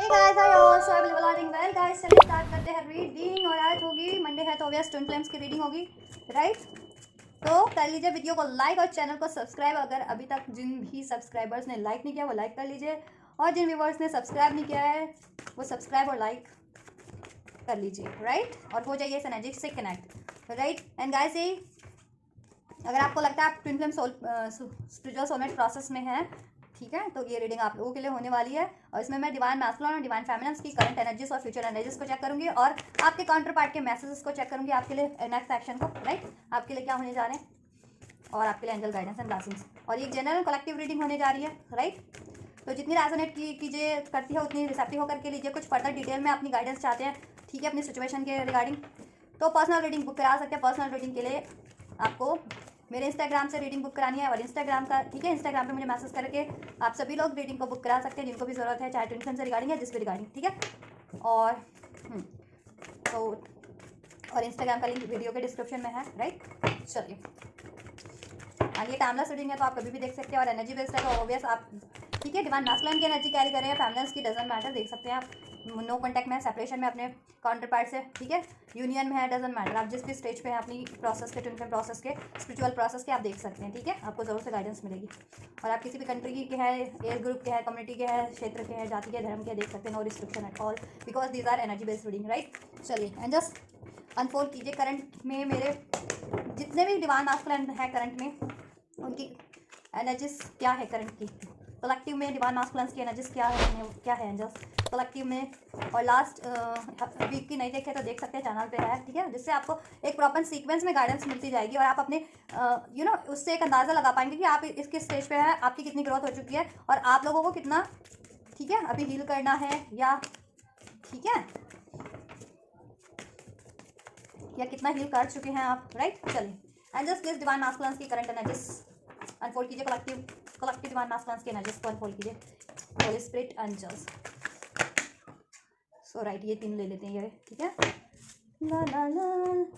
Guys I also I will regarding well guys चलिए start करते हैं रीडिंग। और आज होगी मंडे है तो ऑब्वियस ट्विन फ्लेम्स की रीडिंग होगी, राइट। तो कर लीजिए वीडियो को लाइक और चैनल को सब्सक्राइब। अगर अभी तक जिन भी सब्सक्राइबर्स ने लाइक नहीं किया वो लाइक कर लीजिए, और जिन व्यूवर्स ने सब्सक्राइब नहीं किया है वो सब्सक्राइब और लाइक कर लीजिए, राइट। और हो जाइए इस एनर्जी से कनेक्ट, राइट। एंड गाइस ये अगर आपको लगता है आप twin flame spiritual soulmate process में है, ठीक है, तो ये रीडिंग आप लोगों के लिए होने वाली है। और इसमें मैं डिवाइन मैस्कुलिन और डिवाइन फेमिनिन की करंट एनर्जीज और फ्यूचर एनर्जीज को चेक करूंगी, और आपके काउंटर पार्ट के मैसेजेस को चेक करूंगी आपके लिए नेक्स्ट एक्शन को, राइट। आपके लिए क्या होने जा रहे हैं और आपके लिए एंजल गाइडेंस एंड ब्लेसिंग्स। और ये जनरल कलेक्टिव रीडिंग होने जा रही है, राइट। तो जितनी रेजोनेट कीजिए करती है उतनी रिसेप्टिव होकर के लीजिए। कुछ फर्दर डिटेल में अपनी गाइडेंस चाहते हैं, ठीक है, अपनी सिचुएशन के रिगार्डिंग, तो पर्सनल रीडिंग बुक करा सकते हैं। पर्सनल रीडिंग के लिए आपको मेरे इंस्टाग्राम से रीडिंग बुक करानी है, और इंस्टाग्राम का, ठीक है, इंस्टाग्राम पे मुझे मैसेज करके आप सभी लोग रीडिंग को बुक करा सकते हैं जिनको भी ज़रूरत है, चाहे ट्विन फ्लेम से रिगार्डिंग या जिस भी रिगार्डिंग, ठीक है। और तो और इंस्टाग्राम का लिंक वीडियो के डिस्क्रिप्शन में है, राइट। चलिए, ये टाइमलेस रीडिंग है तो आप कभी भी देख सकते हैं, और एनर्जी बेस्ड है तो ऑब्वियस आप, ठीक है, डिवाइन मैस्कुलिन की एनर्जी कैरी कर रहे हैं, फेमिनिन की डजंट मैटर, देख सकते हैं आप। नो कॉन्टैक्ट में है, सेपरेशन में अपने काउंटर पार्ट से, ठीक है, यूनियन में है, डजंट मैटर, आप जिस भी स्टेज पे हैं अपनी प्रोसेस के, ट्विन फ्लेम प्रोसेस के, स्पिरिचुअल प्रोसेस के, आप देख सकते हैं, ठीक है। आपको ज़रूर से गाइडेंस मिलेगी। और आप किसी भी कंट्री के हैं, एज ग्रुप के हैं, कम्युनिटी के हैं, क्षेत्र के हैं, जाति के, धर्म के, देख सकते हैं, no restriction at all, because these are energy based reading, right. चलिए, एंड जस्ट अनफोल्ड कीजिए करंट में मेरे जितने भी डिवाइन मैस्कुलिन है करंट में, उनकी एनर्जीज क्या है करंट की। कलेक्टिव में डिवाइन मास्कुलिन्स की एनर्जीज क्या है एंजल्स कलेक्टिव में। और लास्ट वीक की नहीं देखे तो देख सकते हैं, चैनल पे है, ठीक है, जिससे आपको एक प्रॉपर सीक्वेंस में गाइडेंस मिलती जाएगी, और आप अपने उससे एक अंदाज़ा लगा पाएंगे कि आप इसके स्टेज पे है, आपकी कितनी ग्रोथ हो चुकी है, और आप लोगों को कितना, ठीक है, अभी हील करना है, या ठीक है, या कितना हील कर चुके हैं आप, राइट। चलिए, एंजल्स प्लीज डिवाइन मास्कुलिन्स की करंट एनर्जीज अनफोल्ड कीजिए। कलेक्टिव डिवाइन मास्कुलिन्स की एनर्जीज को अनफोल्ड कीजिए। होली स्पिरिट एंजल्स, सो राइट, ये 3 ले लेते हैं ये, ठीक है। ला ला ला,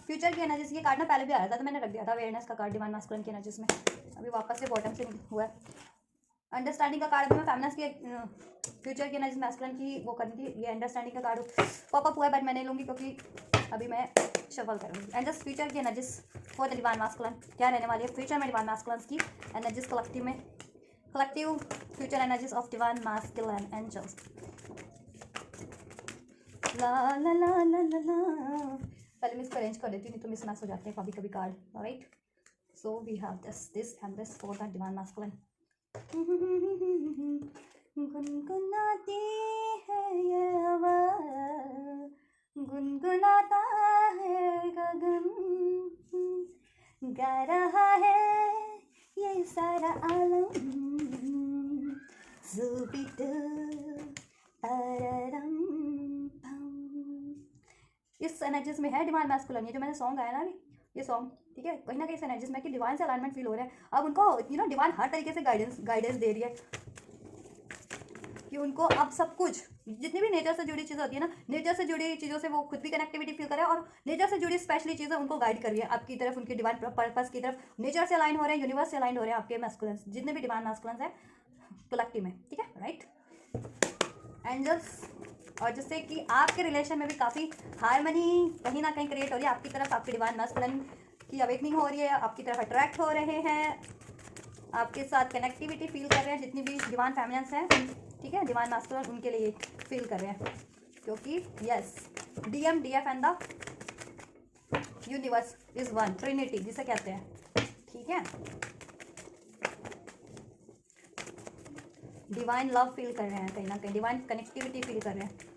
फ्यूचर की एनर्जीज, ये कार्ड ना पहले भी आया था तो मैंने रख दिया था, अवेयरनेस का कार्ड डिवाइन मास्कुलिन की एनर्जीज में, अभी वापस से बॉटम से हुआ है। अंडरस्टैंडिंग का कार्ड मैं फेमिनिन की फ्यूचर की एनर्जीज मैस्कुलिन की वो करनी थी, ये अंडरस्टैंडिंग का कार्ड पॉपअप हुआ है, बट मैं नहीं लूँगी क्योंकि अभी मैं शफल करूँगी। एंड जस्ट फ्यूचर की energies for the divine masculine क्या रहने वाली है फ्यूचर में डिवाइन मास्कुलिन की एनर्जीज कलेक्टिव में, collective future energies of divine masculine angels. ला ला ला ला ला ला, पहले मैं इसको अरेंज कर देती हूँ, नहीं तो मिसमैच हो जाते हैं कभी कभी card, right. So we have this and this for the divine masculine. गुनगुनाती है ये आवाज़, गुनगुनाता है गगन, गा रहा है ये सारा आलम, ज़ुबिदु तररम पम। इस एनर्जीज में है डिवाइन मैस्कुलिन, ये जो मैंने सॉन्ग गाया ना अभी, ये सॉन्ग, ठीक है, कहीं ना कहीं इस एनर्जीज में कि डिवाइन से अलाइनमेंट फील हो रहा है। अब उनको डिवाइन हर तरीके से गाइडेंस दे रही है कि उनको अब सब कुछ, जितनी भी नेचर से जुड़ी चीज़ें होती है ना, नेचर से जुड़ी चीज़ों से वो खुद भी कनेक्टिविटी फील कर रहे हैं, और नेचर से जुड़ी स्पेशली चीज़ें उनको गाइड कर रही है आपकी तरफ, उनकी डिवाइन पर्पस की तरफ। नेचर से अलाइन हो रहे हैं, यूनिवर्स से अलाइन हो रहे हैं आपके मैस्कुलिन्स, जितने भी डिवाइन मैस्कुलिन्स हैं कलेक्टिव में, ठीक है, राइट। एंजल्स, और जिससे कि आपके रिलेशन में भी काफ़ी हारमनी कहीं ना कहीं क्रिएट हो रही है आपकी तरफ, आपके डिवाइन मैस्कुलिन की अवेकनिंग हो रही है, आपकी तरफ अट्रैक्ट हो रहे हैं, आपके साथ कनेक्टिविटी फील कर रहे हैं, जितनी भी डिवाइन फेमिनिन्स हैं, ठीक है, डिवाइन मैस्कुलिन उनके लिए फील कर रहे हैं, क्योंकि yes DM DF and the universe is one, Trinity जिसे कहते हैं, ठीक है। डिवाइन लव फील कर रहे हैं, कहीं ना कहीं डिवाइन कनेक्टिविटी फील कर रहे हैं,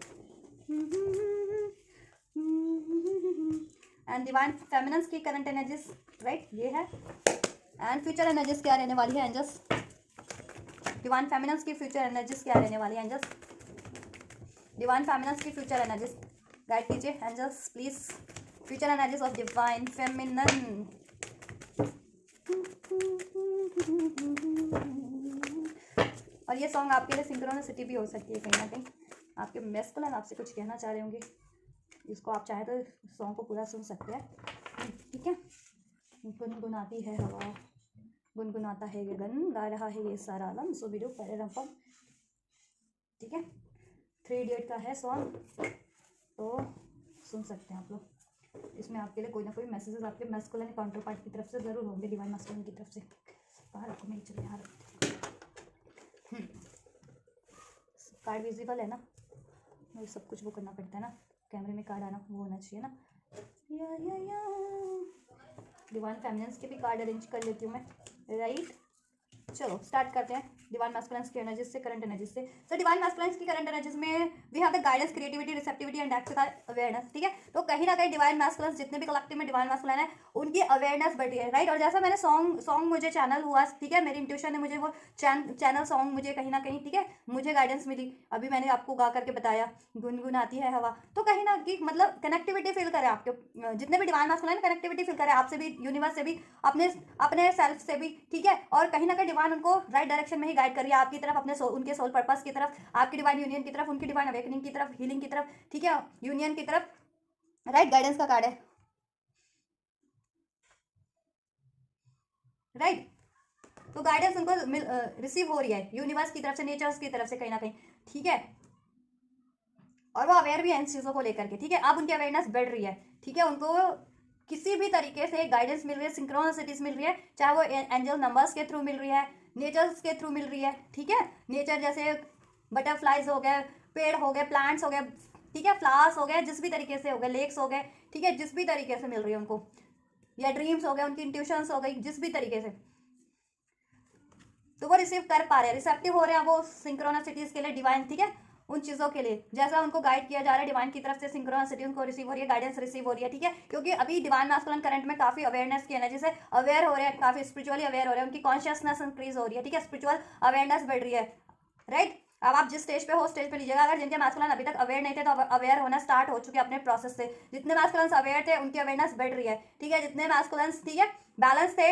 एंड डिवाइन फेमिनिन्स की करंट एनर्जीज, राइट, ये है। एंड फ्यूचर एनर्जीज क्या रहने वाली है एंजल्स, डिवाइन फेमिनिन्स की फ्यूचर एनर्जीज क्या रहने वाली है एंजल्स, डिवाइन फेमिनिन्स की फ्यूचर एनर्जीज गाइड कीजिए angels please, future energies of divine feminine. और ये सॉन्ग आपके लिए सिंक्रोनिसिटी भी हो सकती है, कहीं ना कहीं आपके मैस्कुलिन आपसे कुछ कहना चाह रहे होंगे, इसको आप चाहें तो सॉन्ग को पूरा सुन सकते हैं, ठीक है। गुनगुनाती है हवा, गुनगुनाता है गगन, गा रहा है ये सारा आलम, ज़ुबिदु तररम पम, ठीक है। 3 इडियट का है सॉन्ग, तो सुन सकते हैं आप लोग। इसमें आपके लिए कोई ना कोई मैसेजेस आपके मैस्कुलिन काउंटर पार्ट की तरफ से ज़रूर होंगे, डिवाइन मैस्कुलिन की तरफ से। बाहर रखो, मेरी चलिए यहाँ रखो। कार्ड विजिबल है ना, मुझे सब कुछ वो करना पड़ता है ना, कैमरे में कार्ड आना वो होना चाहिए ना। या डिवाइन फेमिनिन्स के भी कार्ड अरेंज कर लेती हूँ मैं, राइट। चलो स्टार्ट करते हैं डिवाइन मैस्कुलिन्स की एनर्जी से, करंट एनर्जी से। सो डिवाइन मैस्कुलिन्स की करंट एनर्जीज में we have the guidance, creativity, receptivity and act का अवेयरनेस, ठीक है। तो कहीं ना कहीं डिवाइन मैस्कुलिन्स जितने भी कलेक्टिव में डिवाइन मैस्कुलिन है उनकी अवेयरनेस बढ़ी है, राइट। और जैसा मैंने सॉन्ग मुझे चैनल हुआ, ठीक है, मेरी इंट्यूशन ने मुझे वो चैनल सॉन्ग मुझे कहीं ना कहीं, ठीक है, मुझे गाइडेंस मिली। अभी मैंने आपको गा करके बताया, गुनगुनाती है हवा, तो कहीं ना कहीं मतलब कनेक्टिविटी फील करे आपके जितने भी डिवाइन मैस्कुलिन, कनेक्टिविटी फील करे आपसे भी, यूनिवर्स से भी, अपने अपने सेल्फ से भी, ठीक है। और कहीं ना कहीं डिवाइन उनको राइट डायरेक्शन में ही गाइड करिए, आपकी तरफ, अपने उनके सोल पर्पस की तरफ, आपकी डिवाइन यूनियन की तरफ, उनकी डिवाइन अवेकनिंग की तरफ, हीलिंग की तरफ, ठीक है, यूनियन की तरफ, राइट। गाइडेंस का कार्ड है, राइट। तो गाइडेंस उनको रिसीव हो रही है यूनिवर्स की तरफ से, नेचर्स की तरफ से कहीं ना कहीं, ठीक है। और वो अवेयर भी है इन चीज़ों को लेकर के, ठीक है। अब उनकी अवेयरनेस बढ़ रही है, ठीक है। उनको किसी भी तरीके से गाइडेंस मिल रही है, सिंक्रोनिसिटीज मिल रही है, चाहे वो एंजल नंबर्स के थ्रू मिल रही है, नेचर्स के थ्रू मिल रही है, ठीक है। नेचर जैसे बटरफ्लाइज हो गए, पेड़ हो गए, प्लांट्स हो गए, ठीक है, फ्लावर्स हो गए, जिस भी तरीके से हो गए, लेक्स हो गए, ठीक है, जिस भी तरीके से मिल रही है उनको, या ड्रीम्स हो गए, उनकी इंट्यूशंस हो गई, जिस भी तरीके से, तो वो रिसीव कर पा रहे हैं, रिसेप्टिव हो रहे हैं वो सिंक्रोनिसिटीज के लिए, डिवाइन, ठीक है, उन चीज़ों के लिए जैसा उनको गाइड किया जा रहा है डिवाइन की तरफ से, सिंक्रोनिसिटी उनको रिसीव हो रही है, गाइडेंस रिसीव हो रही है, ठीक है। क्योंकि अभी डिवाइन मैस्कुलिन करंट में काफ़ी अवेयरनेस की एनर्जी से अवेयर हो रहे हैं, काफ़ी स्पिरिचुअली अवेयर हो रहे हैं, उनकी कॉन्शियसनेस इंक्रीज हो रही है, ठीक है, स्पिरिचुअल अवेयरनेस बढ़ रही है, राइट। अब आप जिस स्टेज पे हो स्टेज पे लीजिएगा। अगर जिनके मैस्कुलिन अभी तक अवेयर नहीं थे तो अवेयर होना स्टार्ट हो चुके अपने प्रोसेस से। जितने मैस्कुलिन्स अवेयर थे उनकी अवेयरनेस बढ़ रही है, ठीक है। जितने मैस्कुलिन्स, ठीक है, बैलेंस थे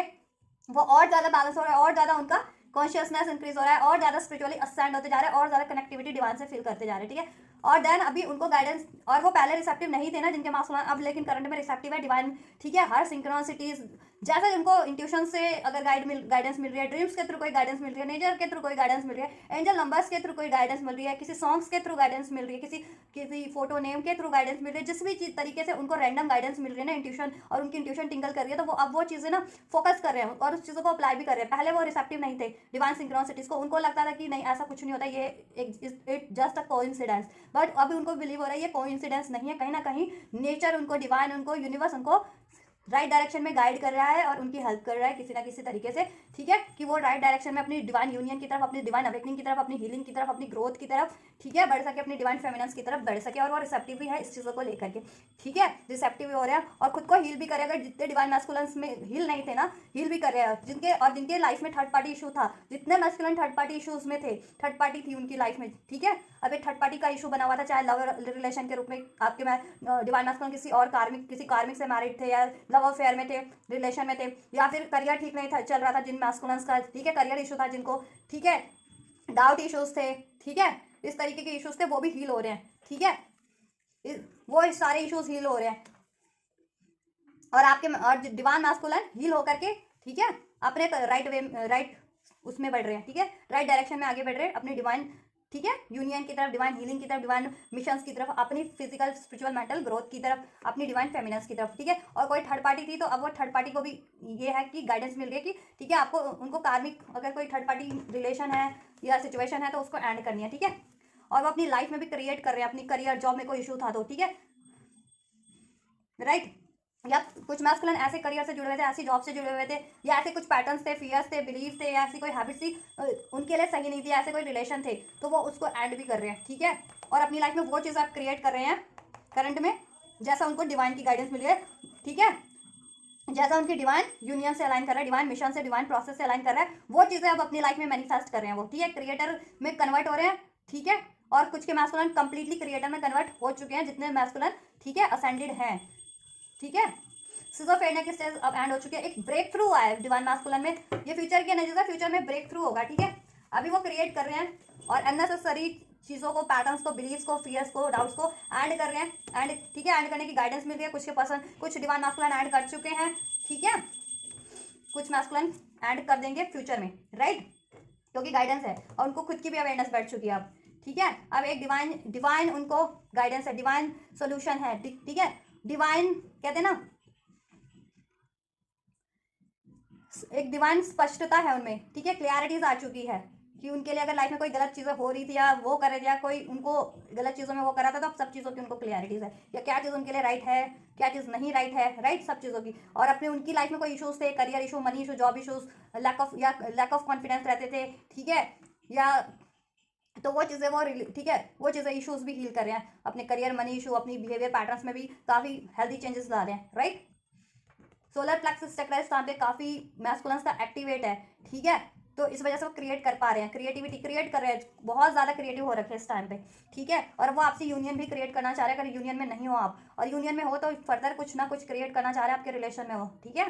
वो और ज़्यादा बैलेंस हो रहा है, और ज़्यादा उनका कॉन्शियसनेस इंक्रीज हो रहा है, और ज़्यादा स्पिरिचुअली असेंड होते जा रहे हैं, और ज़्यादा कनेक्टिविटी डिवाइन से फील करते जा रहे हैं, ठीक है। और देन अभी उनको गाइडेंस, और वो पहले रिसेप्टिव नहीं थे ना जिनके मास्कुलिन, अब लेकिन करंट में रिसेप्टिव है डिवाइन, ठीक है। हर सिंक्रोनिसिटीज जैसे उनको इंट्यूशन से अगर गाइडेंस मिल रही है, ड्रीम्स के थ्रू कोई गाइडेंस मिल रही है, नेचर के थ्रू कोई गाइडेंस मिल रही है, एंजल नंबर्स के थ्रू कोई गाइडेंस मिल रही है, किसी सॉन्ग्स के थ्रू गाइडेंस मिल रही है, किसी फोटो नेम के थ्रू गाइडेंस मिल रही है, जिस भी चीज तरीके से उनको रैंडम गाइडेंस मिल रही है ना, इंट्यूशन, और उनकी इंट्यूशन टिंगल कर रही है, तो वो अब वो चीज़ें ना फोकस कर रहे हैं और उस चीज़ों को अप्लाई भी कर रहे हैं। पहले वो रिसेप्टिव नहीं थे डिवाइन सिंक्रोनिसिटीज को, उनको लगता था कि नहीं ऐसा कुछ नहीं होता, ये it just a coincidence, but अभी उनको बिलीव हो रहा है ये कोइंसिडेंस नहीं है, कहीं ना कहीं नेचर उनको, डिवाइन उनको, यूनिवर्स उनको राइट डायरेक्शन में गाइड कर रहा है और उनकी हेल्प कर रहा है किसी ना किसी तरीके से, ठीक है, कि वो राइट डायरेक्शन में अपनी डिवाइन यूनियन की तरफ, अपनी डिवाइन अवेकनिंग की तरफ, अपनी हीलिंग की तरफ, अपनी ग्रोथ की तरफ, ठीक है, बढ़ सके, अपनी डिवाइन फेमिनेंस की तरफ बढ़ सके। और वो रिसेप्टिव भी है इस चीज़ों को लेकर के, ठीक है, रिसेप्टिव भी हो रहे हैं और खुद को हील भी करे। अगर जितने डिवाइन मैस्कुलिन्स में हील नहीं थे ना, हील भी कर रहे हैं जिनके लाइफ में थर्ड पार्टी इशू था, जितने मैस्कुलिन थर्ड पार्टी इशूज में थे, थर्ड पार्टी थी उनकी लाइफ में, ठीक है। अब एक थर्ड पार्टी का इशू बना हुआ था, चाहे लव रिलेशन के रूप में आपके में डिवाइन मैस्कुलिन किसी कार्मिक से मैरिड थे, या लव अफेयर में थे, रिलेशन में थे, या फिर करियर ठीक नहीं था, चल रहा था जिन मैस्कुलिन्स का, ठीक है, करियर इशू था जिनको, ठीक है, डाउट इश्यूज थे, ठीक है, इस तरीके के इश्यूज थे, वो भी हील हो रहे हैं, ठीक है, वो सारे इश्यूज हील हो रहे हैं। और आपके और डिवाइन मैस्कुलिन हील होकर के, ठीक है, अपने राइट उसमें बढ़ रहे हैं, ठीक है, राइट डायरेक्शन में आगे बढ़ रहे हैं अपनी डिवाइन, ठीक है, यूनियन की तरफ, डिवाइन हीलिंग की तरफ, डिवाइन मिशंस की तरफ, अपनी फिजिकल स्पिरिचुअल मेंटल ग्रोथ की तरफ, अपनी डिवाइन फेमिनेंस की तरफ, ठीक है। और कोई थर्ड पार्टी थी तो अब वो थर्ड पार्टी को भी ये है कि गाइडेंस मिल रही है कि ठीक है, आपको उनको कार्मिक अगर कोई थर्ड पार्टी रिलेशन है या सिचुएशन है तो उसको एंड करनी है, ठीक है। और वो अपनी लाइफ में भी क्रिएट कर रहे हैं, अपनी करियर जॉब में कोई इशू था तो, ठीक है, राइट। या कुछ मैस्कुलिन ऐसे करियर से जुड़े हुए थे, ऐसी जॉब से जुड़े हुए थे, या ऐसे कुछ पैटर्न्स थे, फियर्स थे, बिलीफ थे, या ऐसी कोई हैबिट्स थी उनके लिए सही नहीं थी, ऐसे कोई रिलेशन थे तो वो उसको एंड भी कर रहे हैं, ठीक है। और अपनी लाइफ में वो चीज़ आप क्रिएट कर रहे हैं करंट में, जैसा उनको डिवाइन की गाइडेंस मिली है, ठीक है, जैसा उनकी डिवाइन यूनियन से अलाइन कर रहा है, डिवाइन मिशन से, डिवाइन प्रोसेस से अलाइन कर रहा है, वो चीज़ें अब अपनी लाइफ में मैनिफेस्ट कर रहे हैं वो, ठीक है, क्रिएटर में कन्वर्ट हो रहे हैं, ठीक है। और कुछ के मैस्कुलिन कंप्लीटली क्रिएटर में कन्वर्ट हो चुके हैं, जितने मैस्कुलिन, ठीक है, असेंडेड हैं, ठीक है। सिजोफ्रेनिया की स्टेज अब एंड हो चुकी है, एक ब्रेक थ्रू आया है डिवाइन मैस्कुलिन में, ये फ्यूचर की एनर्जी है, फ्यूचर में ब्रेक थ्रू होगा, ठीक है। अभी वो क्रिएट कर रहे हैं और अननेसेसरी चीज़ों को, पैटर्न्स को, बिलीव्स को, फियर्स को, डाउट्स को एंड कर रहे हैं, एंड ठीक है, एंड करने की गाइडेंस मिल रही है। कुछ के पर्सन, कुछ डिवाइन मैस्कुलिन एंड कर चुके हैं, ठीक है, कुछ मैस्कुलिन एंड कर देंगे फ्यूचर में, राइट, क्योंकि गाइडेंस है और उनको खुद की भी अवेयरनेस बढ़ चुकी है अब, ठीक है। अब एक डिवाइन डिवाइन उनको गाइडेंस है, डिवाइन सोल्यूशन है, ठीक है। डिवाइन कहते हैं ना, एक डिवाइन स्पष्टता है उनमें, ठीक है, क्लियरिटीज आ चुकी है कि उनके लिए अगर लाइफ में कोई गलत चीज़ें हो रही थी या वो कर रहे थे या कोई उनको गलत चीज़ों में वो कर रहा था, तो अब सब चीज़ों की उनको क्लियरिटीज है, या क्या चीज़ उनके लिए राइट है, क्या चीज़ नहीं राइट है, राइट, सब चीज़ों की। और अपने उनकी लाइफ में कोई इशूज़ थे, career issue, money issue, job issues, lack of confidence रहते थे, ठीक है, या तो वो चीज़ें वो ठीक है, वो चीज़ें इशूज़ भी हील कर रहे हैं, अपने करियर, मनी इशू, अपनी बिहेवियर पैटर्न्स में भी काफ़ी हेल्दी चेंजेस ला रहे हैं, राइट। सोलर प्लेक्सस चक्र इस पे काफ़ी मैस्कुलेंस का एक्टिवेट है, ठीक है। तो इस वजह से वो क्रिएट कर पा रहे हैं, क्रिएटिविटी क्रिएट कर रहे हैं, बहुत ज़्यादा क्रिएटिव हो रखे हैं इस टाइम पे, ठीक है। और वो आपसे यूनियन भी क्रिएट करना चाह रहे हैं, अगर यूनियन में नहीं हो आप, और यूनियन में हो तो फर्दर कुछ ना कुछ क्रिएट करना चाह रहे हैं आपके रिलेशन में हो, ठीक है।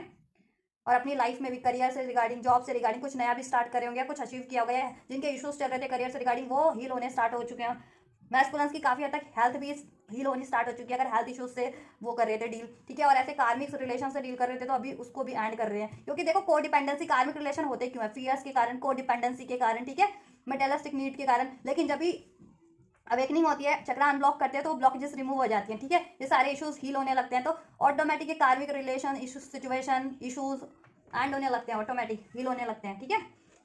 और अपनी लाइफ में भी करियर से रिगार्डिंग, जॉब से रिगार्डिंग कुछ नया भी स्टार्ट करे होंगे, कुछ अचीव किया होगा, जिनके इश्यूज चल रहे थे करियर से रिगार्डिंग वो हील होने स्टार्ट हो चुके हैं। मैस्कुलेंस की काफ़ी हद तक हेल्थ भी हील होनी स्टार्ट हो चुकी है, अगर हेल्थ इश्यूज से वो कर रहे थे डील, ठीक है। और ऐसे कार्मिक रिलेशन से डील कर रहे थे तो अभी उसको भी एंड कर रहे हैं, क्योंकि देखो को डिपेंडेंसी कार्मिक रिलेशन होते क्यों है, फियर्स के कारण, को डिपेंडेंसी के कारण, ठीक है, मेटेरियलिस्टिक नीड के कारण। लेकिन जब भी अवेकनिंग होती है, चक्र अनब्लॉक करते हैं तो ब्लॉकेजेस रिमूव हो जाती हैं, ठीक है, ये सारे इश्यूज हील होने लगते हैं, तो ऑटोमेटिक कार्मिक relation issues, situation issues and होने लगते हैं, ऑटोमेटिक हील होने लगते हैं, ठीक है।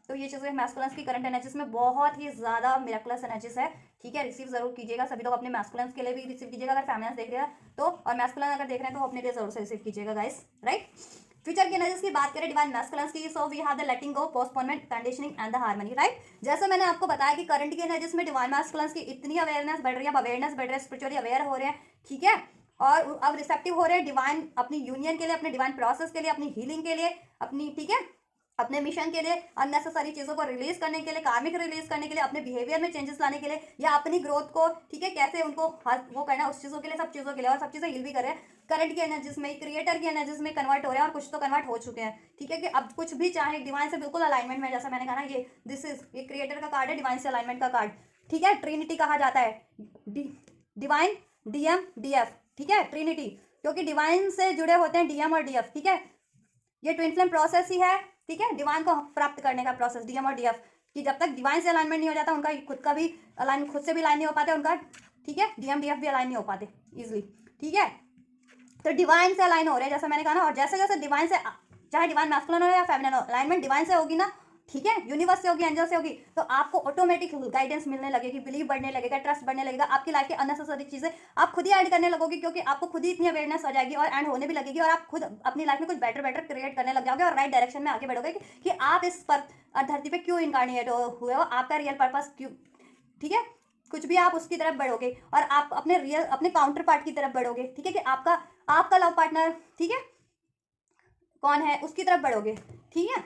तो ये चीज़ें मैस्कुलेंस की करंट एनर्जीज में बहुत ही ज़्यादा मिरेकुलस एनर्जीज है, ठीक है। रिसीव जरूर कीजिएगा सभी लोग, अपने मैस्कुलेंस के लिए भी रिसीव कीजिएगा अगर फेमिनिन्स देख रहे हैं तो, और मैस्कुलिन अगर देख रहे हैं तो अपने लिए जरूर से रिसीव कीजिएगा गाइस, राइट। फ्यूचर की एनर्जीज की बात करें डिवाइन मैस्कुलेंस की, so we have the letting go, postponement, conditioning and the harmony, right. जैसे मैंने आपको बताया कि करंट की एनर्जीज में डिवाइन मैस्कुलेंस की इतनी अवेयरनेस बढ़ रही है, अवेयरनेस बढ़ रही है, स्पिरिचुअली अवेयर हो रहे हैं, ठीक है, और अब रिसेप्टिव हो रहे हैं डिवाइन, अपनी यूनियन के लिए, अपने डिवाइन प्रोसेस के लिए, अपनी हीलिंग के लिए, अपनी, ठीक है, अपने मिशन के लिए, अननेसेसरी चीज़ों को रिलीज करने के लिए, कार्मिक रिलीज करने के लिए, अपने बिहेवियर में चेंजेस लाने के लिए, या अपनी ग्रोथ को, ठीक है, कैसे उनको वो करना है उस चीज़ों के लिए, सब चीज़ों के लिए, और सब चीज़ें हील भी कर रहे हैं करंट की एनर्जीज में, क्रिएटर की एनर्जीज में कन्वर्ट हो रहे हैं, और कुछ तो कन्वर्ट हो चुके हैं, ठीक है, कि अब कुछ भी चाहे डिवाइन से बिल्कुल अलाइनमेंट में, जैसा मैंने कहा ना, ये दिस इज, ये क्रिएटर का कार्ड है, डिवाइन से अलाइनमेंट का कार्ड, ठीक है। ट्रिनिटी कहा जाता है, डिवाइन, डीएम, डीएफ, ठीक है, ट्रिनिटी, क्योंकि डिवाइन से जुड़े होते हैं डीएम और डीएफ, ठीक है। ये ट्विन फ्लेम प्रोसेस ही है, ठीक है, डिवाइन को प्राप्त करने का प्रोसेस, डीएम और डीएफ, कि जब तक डिवाइन से अलाइनमेंट नहीं हो जाता, उनका खुद का भी अलाइन, खुद से भी अलाइन नहीं हो पाते उनका, ठीक है, डीएम डीएफ भी अलाइन नहीं हो पाते इजिली, ठीक है। तो डिवाइन से अलाइन हो रहे हैं, जैसे मैंने कहा ना, और जैसे जैसे डिवाइन से, चाहे डिवाइन मैस्कुलिन हो या फेमिनिन हो, अलाइनमेंट डिवाइन से होगी ना, ठीक है, यूनिवर्स से होगी, एंजल से होगी, तो आपको ऑटोमेटिक गाइडेंस मिलने लगेगी, बिलीव बढ़ने लगेगा, ट्रस्ट बढ़ने लगेगा, आपकी लाइफ के अननेसेसरी चीजें आप खुद ही ऐड करने लगोगे, क्योंकि आपको खुद ही इतनी अवेयरनेस हो जाएगी और एंड होने भी लगेगी, और आप खुद अपनी लाइफ में कुछ बेटर बेटर क्रिएट करने लग जाओगे, और राइट डायरेक्शन में आगे बढ़ोगे कि आप इस पर धरती पे क्यों इनकारनेट हुए हो, आपका रियल पर्पस क्यों, ठीक है, कुछ भी आप उसकी तरफ बढ़ोगे, और आप अपने रियल, अपने काउंटर पार्ट की तरफ बढ़ोगे, ठीक है, कि आपका आपका लव पार्टनर, ठीक है, कौन है उसकी तरफ बढ़ोगे, ठीक है,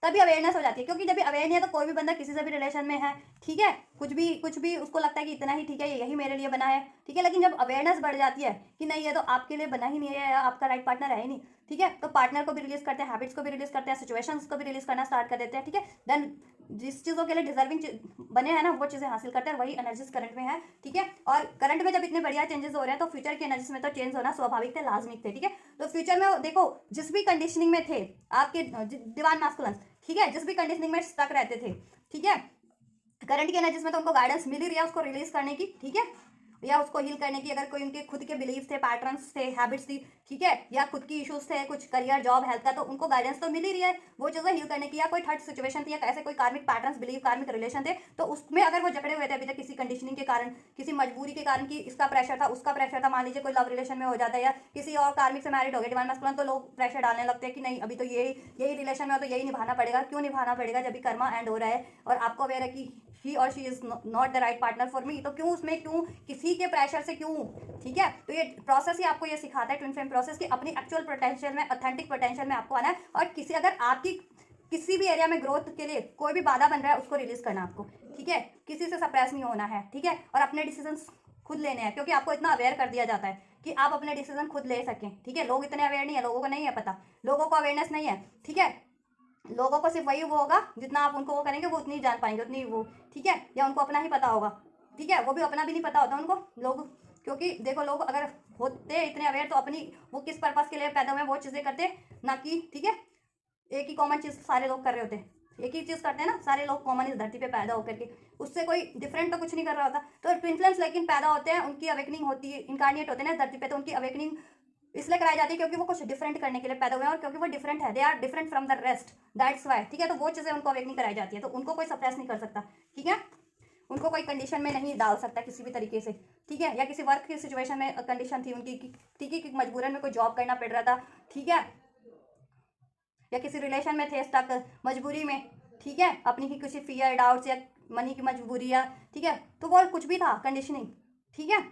तभी अवेयरनेस हो जाती है। क्योंकि जब भी अवेयर नहीं है तो कोई भी बंदा किसी से भी रिलेशन में है, ठीक है, कुछ भी उसको लगता है कि इतना ही ठीक है, यही मेरे लिए बना है, ठीक है। लेकिन जब अवेयरनेस बढ़ जाती है कि नहीं, ये तो आपके लिए बना ही नहीं है, आपका राइट पार्टनर है ही नहीं, ठीक है, तो पार्टनर को भी रिलीज करते हैं, हैबिट्स को भी रिलीज करते हैं, सिचुएशंस को भी रिलीज करना स्टार्ट कर देते हैं, ठीक है। देन जिस चीज़ों के लिए डिजर्विंग बने हैं ना, वो चीज़ें हासिल करते हैं, वही एनर्जीज करंट में है, ठीक है। और करंट में जब इतने बढ़िया चेंजेस हो रहे हैं तो फ्यूचर की एनर्जीज में तो चेंज होना स्वाभाविक थे, लाजमिक थे, ठीक है। तो फ्यूचर में देखो, जिस भी कंडीशनिंग में थे आपके डिवाइन मैस्कुलिन, ठीक है, जिस भी कंडीशनिंग में स्टक रहते थे, ठीक है, करंट की एनर्जीज में तो उनको गाइडेंस मिल ही रही है उसको रिलीज करने की, ठीक है, या उसको हील करने की, अगर कोई उनके खुद के बिलीफ थे, पैटर्न्स थे, हैबिट्स थी, ठीक है, या खुद की इश्यूज थे, कुछ करियर, जॉब, हेल्थ का, तो उनको गाइडेंस तो मिल ही रही है वो चीज़ें हील करने की, या कोई थर्ड सिचुएशन थी, या ऐसे कोई कार्मिक पैटर्न्स, बिलीफ, कार्मिक रिलेशन थे, तो उसमें अगर वो जकड़े हुए थे अभी तक किसी कंडीशनिंग के कारण, किसी मजबूरी के कारण, कि इसका प्रेशर था, उसका प्रेशर था, मान लीजिए कोई लव रिलेशन में हो जाता है, या किसी और कार्मिक से मैरिड हो गया डिवाइन मैस्कुलिन, तो लोग प्रेशर डालने लगते हैं कि नहीं, अभी तो यही रिलेशन में हो तो यही निभाना पड़ेगा, क्यों निभाना पड़ेगा जब भी कर्मा एंड हो रहा है, और आपको अवेयर है कि ही और she is not the right partner for me, तो क्यों उसमें, क्यों किसी के प्रेशर से, क्यों, ठीक है। तो ये प्रोसेस ही आपको ये सिखाता है, ट्विन फ्लेम प्रोसेस, की अपनी एक्चुअल पोटेंशियल में, ऑथेंटिक पोटेंशियल में आपको आना है, और किसी, अगर आपकी किसी भी एरिया में ग्रोथ के लिए कोई भी बाधा बन रहा है उसको रिलीज करना आपको, ठीक है, किसी से सप्रेस नहीं होना है, ठीक है, और अपने डिसीजन खुद लेने हैं, क्योंकि आपको इतना अवेयर कर दिया जाता है कि आप अपने डिसीजन खुद ले सकें, ठीक है। लोग इतने अवेयर नहीं है, लोगों को नहीं है पता, लोगों को अवेयरनेस नहीं है, ठीक है, लोगों को सिर्फ वही वो होगा जितना आप उनको वो करेंगे, वो उतनी जान पाएंगे, उतनी वो, ठीक है, या उनको अपना ही पता होगा, ठीक है, वो भी अपना भी नहीं पता होता उनको, लोग, क्योंकि देखो लोग अगर होते इतने अवेयर तो अपनी वो किस पर्पस के लिए पैदा हुए वो चीज़ें करते, ना कि, ठीक है, एक ही कॉमन चीज़ सारे लोग कर रहे होते, एक ही चीज़ करते हैं ना सारे लोग कॉमन इस धरती पे पैदा होकर के, उससे कोई डिफरेंट तो कुछ नहीं कर रहा होता। तो ट्विन फ्लेम्स लेकिन पैदा होते हैं, उनकी अवेकनिंग होती है, इनकारनेट होते हैं ना धरती पे, तो उनकी अवेकनिंग इसलिए कराई जाती है क्योंकि वो कुछ डिफरेंट करने के लिए पैदा हुए हैं और क्योंकि वो डिफरेंट है, they are different from the rest, that's why. ठीक है, तो वो चीज़ें उनको अवेकनिंग कराई जाती है, तो उनको कोई सप्रेस नहीं कर सकता। ठीक है, उनको कोई कंडीशन में नहीं डाल सकता किसी भी तरीके से। ठीक है, या किसी वर्क की सिचुएशन में कंडीशन थी उनकी, ठीक है, कि मजबूरन में कोई जॉब करना पड़ रहा था। ठीक है, या किसी रिलेशन में थे स्टक मजबूरी में। ठीक है, अपनी ही किसी फियर डाउट्स या मनी की मजबूरी या, ठीक है, तो वो कुछ भी था कंडीशनिंग। ठीक है,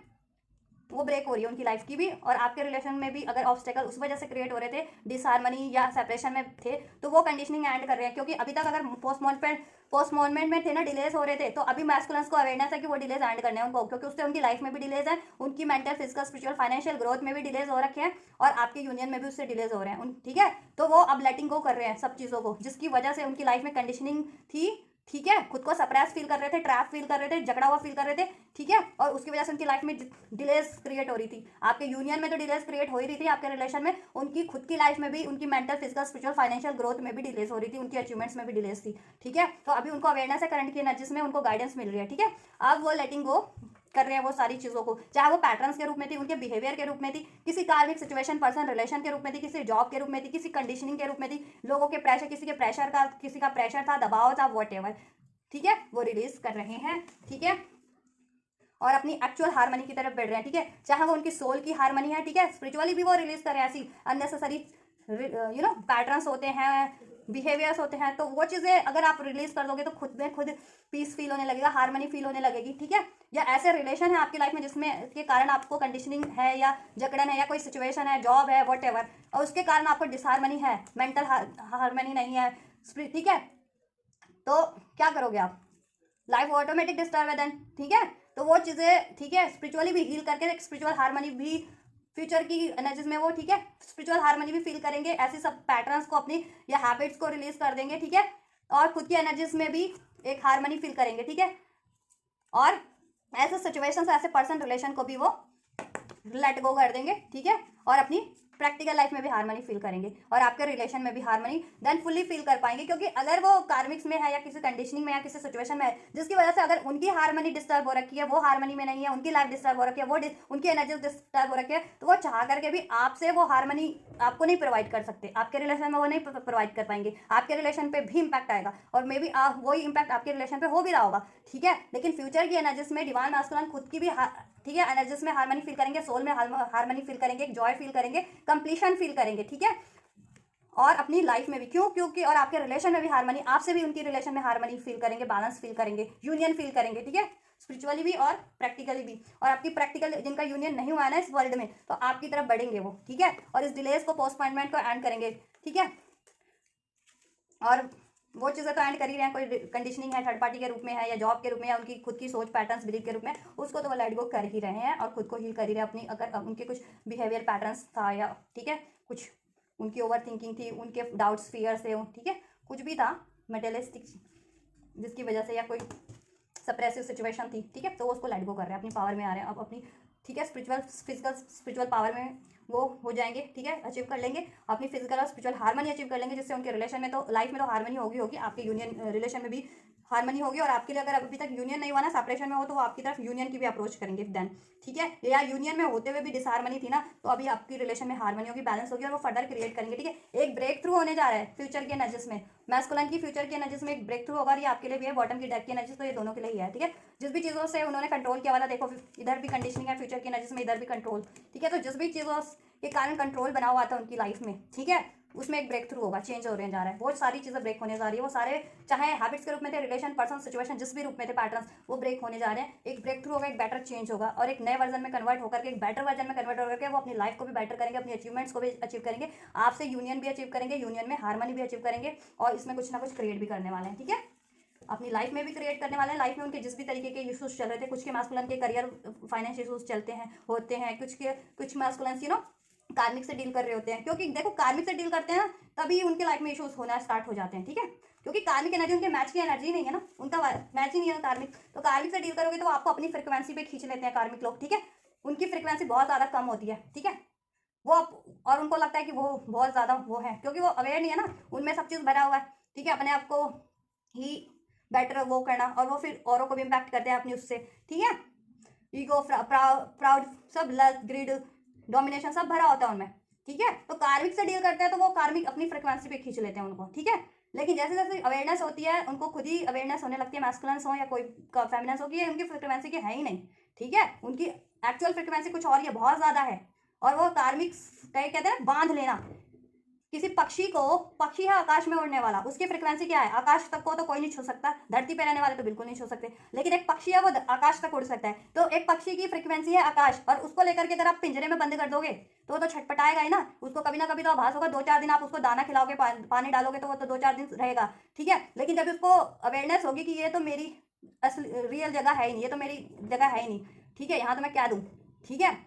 वो ब्रेक हो रही है उनकी लाइफ की भी, और आपके रिलेशन में भी अगर ऑब्स्टेकल उस वजह से क्रिएट हो रहे थे, डिसहार्मनी या सेपरेशन में थे, तो वो कंडीशनिंग एंड कर रहे हैं। क्योंकि अभी तक अगर पोस्टमॉर्टमेंट में थे ना, डिलेस हो रहे थे, तो अभी मैस्कुलेंस को अवेयरनेस है कि वो डिलेस एंड करने हैं उनको, क्योंकि उससे उनकी लाइफ में भी डिलेज है, उनकी mental, physical, spiritual, financial growth में भी डिलेज हो रखे हैं, और आपके यूनियन में भी उससे डिलेज हो रहे हैं। ठीक है, तो वो अब लेटिंग गो कर रहे हैं सब चीज़ों को, जिसकी वजह से उनकी लाइफ में कंडीशनिंग थी। ठीक है, खुद को सप्रेस फील कर रहे थे, ट्रैप फील कर रहे थे, झगड़ा हुआ फील कर रहे थे। ठीक है, और उसकी वजह से उनकी लाइफ में डिलेज क्रिएट हो रही थी। आपके यूनियन में तो डिलेज क्रिएट हो ही रही थी, आपके रिलेशन में, उनकी खुद की लाइफ में भी, उनकी mental, physical, spiritual, financial growth में भी डिलेज हो रही थी, उनकी अचीवमेंट्स में भी डिलेज थी। ठीक है, तो अभी उनको अवेयरनेस है करंट की एनर्जीज में, उनको गाइडेंस मिल रही है। ठीक है, अब वो लेटिंग गो कर रहे हैं वो सारी चीज़ों को, चाहे वो पैटर्न्स के रूप में थी, उनके बिहेवियर के रूप में थी, किसी कार्मिक सिचुएशन, पर्सन, रिलेशन के रूप में थी, किसी जॉब के रूप में थी, किसी कंडीशनिंग के रूप में थी, लोगों के प्रेशर, किसी का प्रेशर था, दबाव था, वॉट एवर। ठीक है, वो रिलीज कर रहे हैं। ठीक है, और अपनी एक्चुअल हारमनी की तरफ बढ़ रहे हैं। ठीक है, चाहे वो उनकी सोल की हारमनी है, ठीक है, स्पिरिचुअली भी वो रिलीज कर रहे हैं। ऐसी अननेसेसरी पैटर्न्स होते हैं, बिहेवियर्स होते हैं, तो वो चीज़ें अगर आप रिलीज कर दोगे तो खुद में खुद पीस फील होने लगेगा, हारमनी फील होने लगेगी। ठीक है, या ऐसे रिलेशन है आपकी लाइफ में जिसमें के कारण आपको कंडीशनिंग है, या जकड़न है, या कोई सिचुएशन है, जॉब है, वॉट एवर, और उसके कारण आपको डिसहारमनी है, मेंटल हारमनी नहीं है। ठीक है, तो क्या करोगे आप, लाइफ ऑटोमेटिक डिस्टर्ब है देन। ठीक है, तो वो चीज़ें, ठीक है, स्पिरिचुअली भी हील करके स्पिरिचुअल हारमनी भी फ्यूचर की एनर्जीज में वो, ठीक है, स्पिरिचुअल हारमनी भी फील करेंगे, ऐसे सब पैटर्न्स को अपनी या हैबिट्स को रिलीज कर देंगे। ठीक है, और खुद की एनर्जीज में भी एक हारमनी फील करेंगे। ठीक है, और ऐसे सिचुएशन, ऐसे पर्सन, रिलेशन को भी वो लेट गो कर देंगे। ठीक है, और अपनी प्रैक्टिकल लाइफ में भी हारमनी फील करेंगे, और आपके रिलेशन में भी हारमनी देन फुल्ली फील कर पाएंगे। क्योंकि अगर वो कार्मिक्स में है, या किसी कंडीशनिंग में, या किसी सिचुएशन में है, जिसकी वजह से अगर उनकी हारमनी डिस्टर्ब हो रखी है, वो हारमनी में नहीं है, उनकी लाइफ डिस्टर्ब हो रखी है, वो उनकी एनर्जी डिस्टर्ब हो रखी है, तो वो चाह करके भी आपसे वो हारमनी आपको नहीं प्रोवाइड कर सकते, आपके रिलेशन में वो नहीं प्रोवाइड कर पाएंगे, आपके रिलेशन पे भी इंपैक्ट आएगा, और मे बी वही इंपैक्ट आपके रिलेशन पे हो भी रहा होगा। ठीक है, लेकिन फ्यूचर की एनर्जीज में डिवाइन मास्कुलिन खुद की भी, ठीक है, एनर्जीज में हारमनी फील करेंगे, सोल में हारमनी फील करेंगे, जॉय फील करेंगे, कंप्लीशन फील करेंगे। ठीक है, और अपनी लाइफ में भी, क्योंकि और आपके रिलेशन में भी हारमनी, आपसे भी उनकी रिलेशन में हारमनी फील करेंगे, बैलेंस फील करेंगे, यूनियन फील करेंगे। ठीक है, स्पिरिचुअली भी और प्रैक्टिकली भी, और आपकी प्रैक्टिकल जिनका यूनियन नहीं हुआ है ना इस वर्ल्ड में, तो आपकी तरफ बढ़ेंगे वो। ठीक है, और इस डिलेज को, पोस्टपोनमेंट को एंड करेंगे। ठीक है, और वो चीज़ें तो एंड कर ही रहे हैं, कोई कंडीशनिंग है, थर्ड पार्टी के रूप में है, या जॉब के रूप में, या उनकी खुद की सोच, पैटर्न्स, बिलीफ के रूप में, उसको तो वो लेट गो कर ही रहे हैं, और खुद को हील कर ही रहे हैं अपनी, अगर उनके कुछ बिहेवियर पैटर्न्स था, या ठीक है, कुछ उनकी ओवर थिंकिंग थी, उनके डाउट्स, फियर्स थे, ठीक है, कुछ भी था मटेरियलिस्टिक जिसकी वजह से, या कोई सप्रेसिव सिचुएशन थी। ठीक है, तो वो उसको लेट गो कर रहे हैं, अपनी पावर में आ रहे हैं अब अपनी। ठीक है, स्पिरिचुअल पावर में वो हो जाएंगे। ठीक है, अचीव कर लेंगे अपनी फिजिकल और स्पिरिचुअल हारमनी अचीव कर लेंगे, जिससे उनके रिलेशन में, तो लाइफ में तो हारमनी होगी, आपके यूनियन रिलेशन में भी हारमनी होगी, और आपके लिए अगर अभी तक यूनियन नहीं हुआ ना, सेपरेशन में हो, तो वो आपकी तरफ यूनियन की भी अप्रोच करेंगे देन। ठीक है, या यूनियन में होते हुए भी डिसहारमनी थी ना, तो अभी आपकी रिलेशन में हारमनी होगी, बैलेंस होगी, और वो फर्दर क्रिएट करेंगे। ठीक है, एक ब्रेक थ्रू होने जा रहा है फ्यूचर के एनर्जीज में, मैस्कुलिन की फ्यूचर के एनर्जीज में एक ब्रेक थ्रू होगा, और ये आपके लिए भी है, बॉटम की डेक की एनर्जीज, तो ये दोनों के लिए ही है। ठीक है, जिस भी चीज़ों से उन्होंने कंट्रोल किया हुआ था, देखो इधर भी कंडीशनिंग है फ्यूचर की एनर्जीज में, इधर भी कंट्रोल। ठीक है, तो जिस भी चीज़ों के कारण कंट्रोल बना हुआ था उनकी लाइफ में, ठीक है, उसमें एक ब्रेक थ्रू होगा, चेंज होने जा रहा है, बहुत सारी चीज़ें ब्रेक होने जा रही है, वो सारे चाहे हैबिट्स के रूप में थे, रिलेशन, पर्सन, सिचुएशन, जिस भी रूप में थे, पैटर्न्स, वो ब्रेक होने जा रहे हैं, एक ब्रेक थ्रू होगा, एक बेटर चेंज होगा, और एक नए वर्जन में कन्वर्ट होकर के, एक बेटर वर्जन में कन्वर्ट होकर के वो अपनी लाइफ को भी बेटर करेंगे, अपनी अचीवमेंट्स को भी अचीव करेंगे, आपसे यूनियन भी अचीव करेंगे, यूनियन में हारमनी भी अचीव करेंगे, और इसमें कुछ ना कुछ क्रिएट भी करने वाले हैं। ठीक है, अपनी लाइफ में भी क्रिएट करने वाले हैं, लाइफ में उनके जिस भी तरीके के इशूज चल रहे थे, कुछ के मास्कुलिन के करियर फाइनेंस इशूज चलते हैं, होते हैं, कुछ मास्कुलिन कार्मिक से डील कर रहे होते हैं, क्योंकि देखो कार्मिक से डील करते हैं ना, तभी उनके लाइफ में इश्यूज होना स्टार्ट हो जाते हैं। ठीक है, क्योंकि कार्मिक एनर्जी उनके मैच की एनर्जी नहीं है ना, उनका मैच ही नहीं है कार्मिक, तो कार्मिक से डील करोगे तो आपको अपनी फ्रिक्वेंसी पे खींच लेते हैं कार्मिक लोग। ठीक है, उनकी फ्रिक्वेंसी बहुत ज़्यादा कम होती है। ठीक है, वो और उनको लगता है कि वो बहुत ज़्यादा वो है, क्योंकि वो अवेयर नहीं है ना, उनमें सब चीज़ भरा हुआ है। ठीक है, अपने आप को ही बेटर वो करना, और वो फिर औरों को भी इम्पैक्ट करते हैं अपनी उससे, ठीक है। ईगो, प्राउड, सब लस्ट, ग्रिड, डोमिनेशन सब भरा होता है उनमें, ठीक है। तो कार्मिक से डील करते हैं तो वो कार्मिक अपनी फ्रिक्वेंसी पे खींच लेते हैं उनको, ठीक है। लेकिन जैसे जैसे अवेयरनेस होती है, उनको खुद ही अवेयरनेस होने लगती है, मैस्कुलिन्स हो या कोई फेमिनिन्स हो, कि उनकी फ्रिक्वेंसी की है ही नहीं, ठीक है। उनकी एक्चुअल फ्रिक्वेंसी कुछ और, ये बहुत ज़्यादा है। और वो कार्मिक कहते हैं बांध लेना। किसी पक्षी को, पक्षी है आकाश में उड़ने वाला, उसकी फ्रिक्वेंसी क्या है, आकाश तक को तो कोई नहीं छू सकता, धरती पे रहने वाले तो बिल्कुल नहीं छू सकते, लेकिन एक पक्षी है वो आकाश तक उड़ सकता है। तो एक पक्षी की फ्रिक्वेंसी है आकाश, और उसको लेकर के अगर आप पिंजरे में बंद कर दोगे तो वो तो छटपटाएगा ही ना, उसको कभी ना कभी तो आभास होगा। 2-4 दिन आप उसको दाना खिलाओगे, पानी डालोगे, तो वो तो 2-4 दिन रहेगा, ठीक है। लेकिन जब उसको अवेयरनेस होगी कि ये तो मेरी असली रियल जगह है ही नहीं, ये तो मेरी जगह है ही नहीं, ठीक है, यहाँ तो मैं क्या दूँ, ठीक है,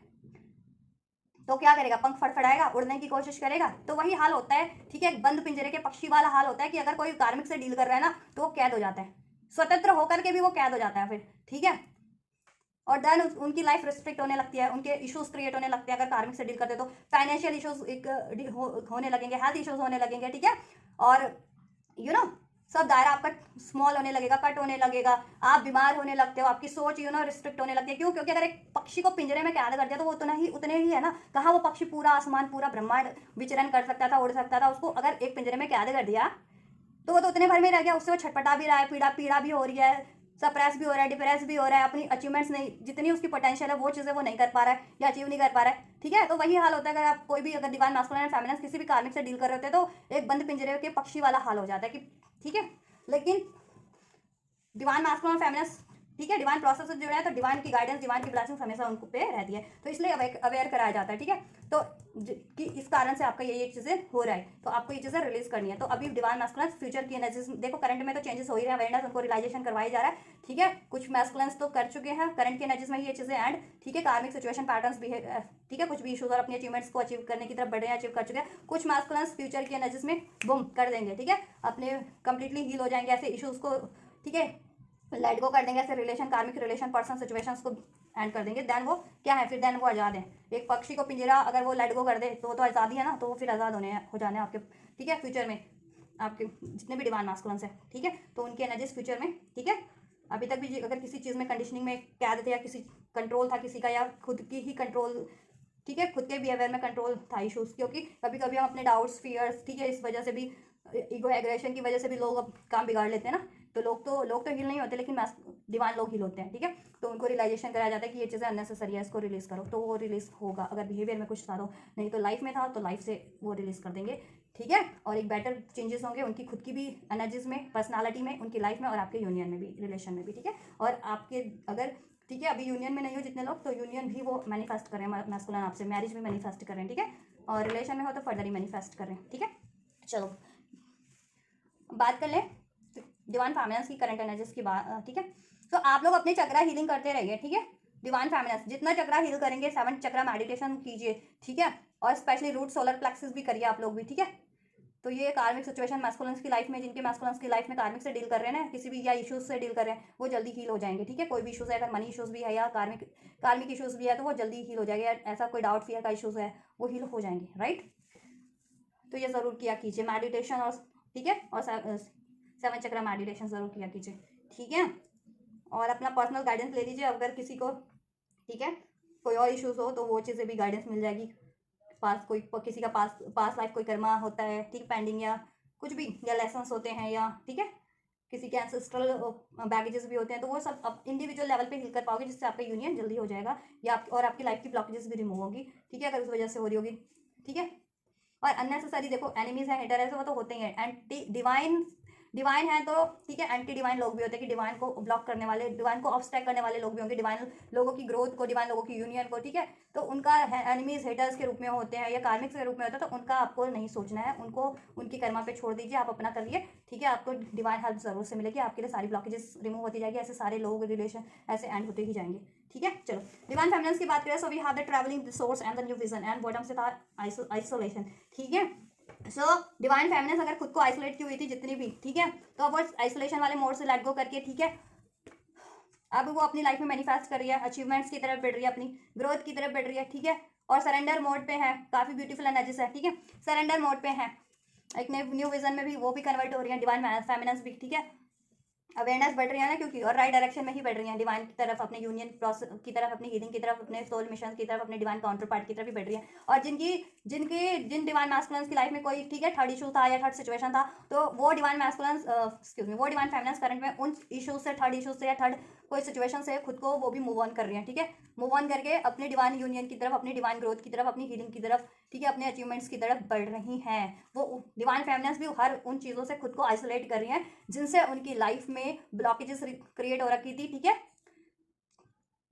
तो क्या करेगा, पंख फड़फड़ाएगा, उड़ने की कोशिश करेगा। तो वही हाल होता है, ठीक है, बंद पिंजरे के पक्षी वाला हाल होता है कि अगर कोई कार्मिक से डील कर रहा है ना तो वो कैद हो जाता है, स्वतंत्र होकर के भी वो कैद हो जाता है फिर, ठीक है। और देन उनकी लाइफ रिस्ट्रिक्ट होने लगती है, उनके इश्यूज क्रिएट होने लगते हैं अगर कार्मिक से डील करते तो। फाइनेंशियल इश्यूज एक होने लगेंगे, हेल्थ इश्यूज होने लगेंगे, ठीक है। और यू नो सब दायरा आपका स्मॉल होने लगेगा, कट होने लगेगा, आप बीमार होने लगते हो, आपकी सोच रिस्ट्रिक्ट होने लगती है। क्यों? क्योंकि अगर एक पक्षी को पिंजरे में कैद कर दिया तो वो उतने ही है ना, कहाँ वो पक्षी पूरा आसमान पूरा ब्रह्मांड विचरण कर सकता था, उड़ सकता था। उसको अगर एक पिंजरे में कैद कर दिया तो वो तो उतने भर में रह गया, उससे वो छटपटा भी रहा है, पीड़ा भी हो रही है, सप्रेस भी हो रहा है, डिप्रेस भी हो रहा है, अपनी अचीवमेंट्स नहीं, जितनी उसकी पोटेंशियल है वो चीज़ें वो नहीं कर पा रहा है या अचीव नहीं कर पा रहा है, ठीक है। तो वही हाल होता है अगर आप कोई भी अगर डिवाइन मास्कुलिन एंड फेमिनिन किसी भी कार्मिक से डील कर रहे होते हैं तो एक बंद पिंजरे के पक्षी वाला हाल हो जाता है कि ठीक है। लेकिन डिवाइन मास्कुलिन और फेमिनिन, ठीक है, डिवाइन प्रोसेस से जुड़े हैं तो डिवाइन की गाइडेंस, डिवाइन की ब्लेसिंग्स हमेशा उनको पे रहती है, तो इसलिए अवेयर कराया जाता है, ठीक है। तो कि इस कारण से आपका ये चीज़ें हो रहा है, तो आपको ये चीज़ें रिलीज करनी है। तो अभी डिवाइन मास्कुलिन फ्यूचर की एनर्जीज देखो, करंट में तो चेंजेस हो ही रहे हैं, अवेयरनेस उनको रियलाइजेशन करवाई जा रहा है, ठीक है। कुछ मैस्कुलिन्स तो कर चुके हैं करंट की एनर्जीज में ये चीज़ें एंड, ठीक है, कार्मिक सिचुएशन पैटर्न्स भी है, ठीक है, कुछ भी इशूज और अपनी अचीवमेंट्स को अचीव करने की तरफ बढ़ रहे हैं, अचीव कर चुके हैं। कुछ मैस्कुलिन्स फ्यूचर की एनर्जीज में बूम कर देंगे, ठीक है, अपने कंप्लीटली हील हो जाएंगे ऐसे इशूज़ को, ठीक है, लेट गो कर देंगे ऐसे रिलेशन, कार्मिक रिलेशन, पर्सन सिचुएशंस को एंड कर देंगे। देन वो क्या है, फिर देन वो आज़ाद है। एक पक्षी को पिंजरा अगर वो लेट गो कर दे तो वो तो आज़ादी है ना, तो वो फिर आज़ाद हो जाने आपके, ठीक है, फ्यूचर में आपके जितने भी डिवाइन मास्कुलिन्स है, ठीक है, तो उनकी एनर्जीज फ्यूचर में, ठीक है। अभी तक भी अगर किसी चीज़ में कंडीशनिंग में कैद थे या किसी कंट्रोल था किसी का, या खुद की ही कंट्रोल, ठीक है, खुद के बिहेवियर में कंट्रोल था इशूज़, क्योंकि कभी कभी हम अपने डाउट्स, फियर्स, ठीक है, इस वजह से भी, ईगो एग्रेशन की वजह से भी लोग अब काम बिगाड़ लेते हैं ना। तो लोग तो हील नहीं होते, लेकिन डिवाइन लोग हील होते हैं, ठीक है। तो उनको रियलाइजेशन कराया जाता है कि ये चीज़ें अननेसेसरी है, इसको रिलीज़ करो, तो वो रिलीज़ होगा। अगर बिहेवियर में कुछ था तो, नहीं तो लाइफ में था तो लाइफ से वो रिलीज़ कर देंगे, ठीक है। और एक बेटर चेंजेस होंगे उनकी खुद की भी एनर्जीज में, पर्सनालिटी में, उनकी लाइफ में, और आपके यूनियन में भी, रिलेशन में भी, ठीक है। और आपके अगर, ठीक है, अभी यूनियन में नहीं हो जितने लोग, तो यूनियन भी वो मैनिफेस्ट कर रहे हैं, मैस्कुलिन आपसे मैरिज भी मैनिफेस्ट कर रहे हैं, ठीक है। और रिलेशन में हो तो फर्दर ही मैनिफेस्ट कर रहे हैं, ठीक है। चलो बात कर लें डिवाइन फेमिनिन्स की करंट एनर्जीज की बात, ठीक है। तो आप लोग अपने चक्रा हीलिंग करते रहिए, ठीक है। डिवाइन फेमिनिन्स जितना चक्रा हील करेंगे, 7 चक्रा मेडिटेशन कीजिए, ठीक है। और स्पेशली रूट सोलर प्लेक्सिस भी करिए आप लोग भी, ठीक है। तो ये कार्मिक सिचुएशन मैस्कुलिन्स की लाइफ में, जिनके मैस्कुलिन्स की लाइफ में कार्मिक से डील कर रहे हैं ना, किसी भी या इश्यूज से डील कर रहे हैं, वो जल्दी हील हो जाएंगे, ठीक है। कोई भी इशूज़ है, अगर मनी इशूज़ भी है या कार्मिक इशूज़ भी है, तो वो जल्दी हील हो जाएगा। ऐसा कोई डाउट फियर का इशूज़ है वो हील हो जाएंगे, राइट। तो ये ज़रूर किया कीजिए मेडिटेशन, और ठीक है, और 7 चक्रा मेडिटेशन ज़रूर किया कीजिए, ठीक है। और अपना पर्सनल गाइडेंस ले लीजिए अगर किसी को, ठीक है, कोई और इश्यूज हो तो वो चीज़ें भी गाइडेंस मिल जाएगी। किसी का पास लाइफ कोई कर्मा होता है, ठीक, पेंडिंग, या कुछ भी, या लेसन्स होते हैं, या ठीक है, किसी के एंसेस्ट्रल बैगेजेस भी होते हैं, तो वो सब आप इंडिविजुअल लेवल पे हील कर पाओगे, जिससे आपका यूनियन जल्दी हो जाएगा, या और आपकी लाइफ की ब्लॉकेजेस भी रिमूव होगी, ठीक है, अगर उस वजह से हो रही होगी, ठीक है। और अननेसेसरी देखो एनिमीज है, हेटर है, तो वो तो होते ही हैं। एंटी डिवाइन है तो ठीक है, एंटी डिवाइन लोग भी होते हैं कि डिवाइन को ब्लॉक करने वाले, डिवाइन को ऑब्स्ट्रैक्ट करने वाले लोग भी होंगे, डिवाइन लोगों की ग्रोथ को, डिवाइन लोगों की यूनियन को, ठीक है। तो उनका एनिमीज हेटर्स के रूप में होते हैं या कार्मिक्स के रूप में होता है, तो उनका आपको नहीं सोचना है, उनको उनकी कर्मा पे छोड़ दीजिए, आप अपना करिए, ठीक है। आपको डिवाइन हेल्प जरूर से मिलेगी, आपके लिए सारी ब्लॉकेजेस रिमूव होती जाएगी, ऐसे सारे लोग रिलेशन ऐसे एंड होते ही जाएंगे, ठीक है। चलो डिवाइन फेमिनिन्स की बात करें, so we have the travelling source and the new vision, and bottom से था आइसोलेशन, ठीक है। सो डिवाइन फेमिनिन्स अगर खुद को आइसोलेट की हुई थी जितनी भी, ठीक है, तो अब वो आइसोलेशन वाले मोड से लेट गो करके, ठीक है, अब वो अपनी लाइफ में मैनिफेस्ट कर रही है, अचीवमेंट्स की तरफ बढ़ रही है, अपनी ग्रोथ की तरफ बढ़ रही है, ठीक है। और सरेंडर मोड पे है, काफ़ी ब्यूटीफुल एनर्जीज है, ठीक है, सरेंडर मोड पे है। एक न्यू विजन में भी वो भी कन्वर्ट हो रही है डिवाइन फेमिनिन्स भी, ठीक है। अवेयरनेस बढ़ रही है ना, क्योंकि और राइट डायरेक्शन में ही बढ़ रही है, डिवाइन की तरफ, अपने यूनियन प्रोसेस की तरफ, अपनी हीलिंग की तरफ, अपने सोल मिशन की तरफ, अपने डिवाइन काउंटर पार्ट की तरफ ही बढ़ रही है। और जिन डिवाइन मैस्कुलिन्स की लाइफ में कोई ठीक है थर्ड इशू था या थर्ड सिचुएशन था, तो वो डिवाइन मैस्कुलिन्स एक्सक्यूज मी वो डिवाइन फेमिनिन्स करंट में उन इशूज से, थर्ड इशूज से या थर्ड कोई सिचुएशन से खुद को वो भी मूव ऑन कर रही है, ठीक है, मूव ऑन करके अपने डिवाइन यूनियन की तरफ, अपनी डिवाइन ग्रोथ की तरफ, अपनी हीलिंग की तरफ, ठीक है, अपने अचीवमेंट्स की तरफ बढ़ रही हैं। वो डिवाइन फेमिनिन्स भी हर उन चीज़ों से खुद को आइसोलेट कर रही हैं जिनसे उनकी लाइफ में ब्लॉकेजेस क्रिएट हो रखी थी, ठीक है,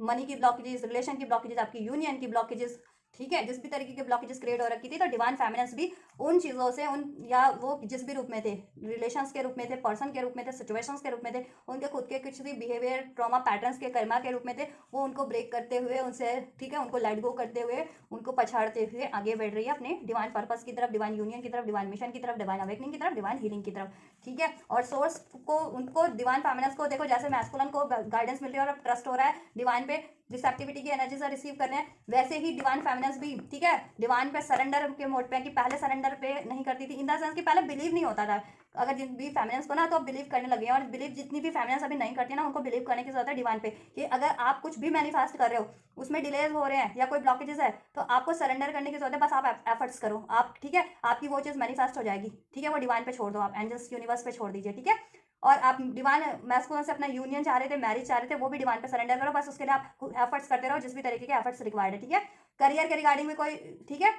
मनी की ब्लॉकेजेस, रिलेशन की ब्लॉकेजेस, आपकी यूनियन की ब्लॉकेजेस, ठीक है, जिस भी तरीके के ब्लॉकेजेस क्रिएट हो रखी थी, तो डिवाइन फेमिनिन्स भी उन चीज़ों से, उन या वो जिस भी रूप में थे, रिलेशंस के रूप में थे, पर्सन के रूप में थे, सिचुएशंस के रूप में थे, उनके खुद के कुछ भी बिहेवियर ट्रॉमा पैटर्न्स के कर्मा के रूप में थे, वो उनको ब्रेक करते हुए, उनसे ठीक है, उनको लेट गो करते हुए, उनको पछाड़ते हुए आगे बढ़ रही है अपने डिवाइन पर्पस की तरफ, डिवाइन यूनियन की तरफ, डिवाइन मिशन की तरफ, डिवाइन अवेकनिंग की तरफ, डिवाइन हीलिंग की तरफ, ठीक है। और सोर्स को, उनको डिवाइन फेमिनिन्स को देखो, जैसे मैस्कुलिन को गाइडेंस मिल रही है और ट्रस्ट हो रहा है डिवाइन पे, रिसेप्टिविटी की एनर्जी से रिसीव कर रहे हैं, वैसे ही डिवाइन फेमिनिन्स भी ठीक है डिवाइन पे सरेंडर के मोड पे, कि पहले सरेंडर पे नहीं करती थी, इन द सेंस कि पहले बिलीव नहीं होता था, अगर जिन भी फेमिनिन्स को ना, तो अब बिलीव करने लगे हैं, और बिलीव जितनी भी फेमिनिन्स अभी नहीं करती ना, उनको बिलीव करने की जरूरत है डिवाइन पे, कि अगर आप कुछ भी मैनिफेस्ट कर रहे हो, उसमें डिलेज हो रहे हैं या कोई ब्लॉकेजेस है, तो आपको सरेंडर करने की जरूरत है, बस आप एफर्ट्स करो, आप ठीक है, आपकी वो चीज़ मैनिफेस्ट हो जाएगी, ठीक है, वो डिवाइन पे छोड़ दो, आप एंजल्स यूनिवर्स पे छोड़ दीजिए, ठीक है। और आप डिवाइन मैस्कुलिन से अपना यूनियन चाह रहे थे, मैरिज चाह रहे थे, वो भी डिवाइन पे सरेंडर करो, बस उसके लिए आप एफर्ट्स करते रहो, जिस भी तरीके के एफर्ट्स रिक्वायर्ड है, ठीक है। करियर के रिगार्डिंग में कोई ठीक है,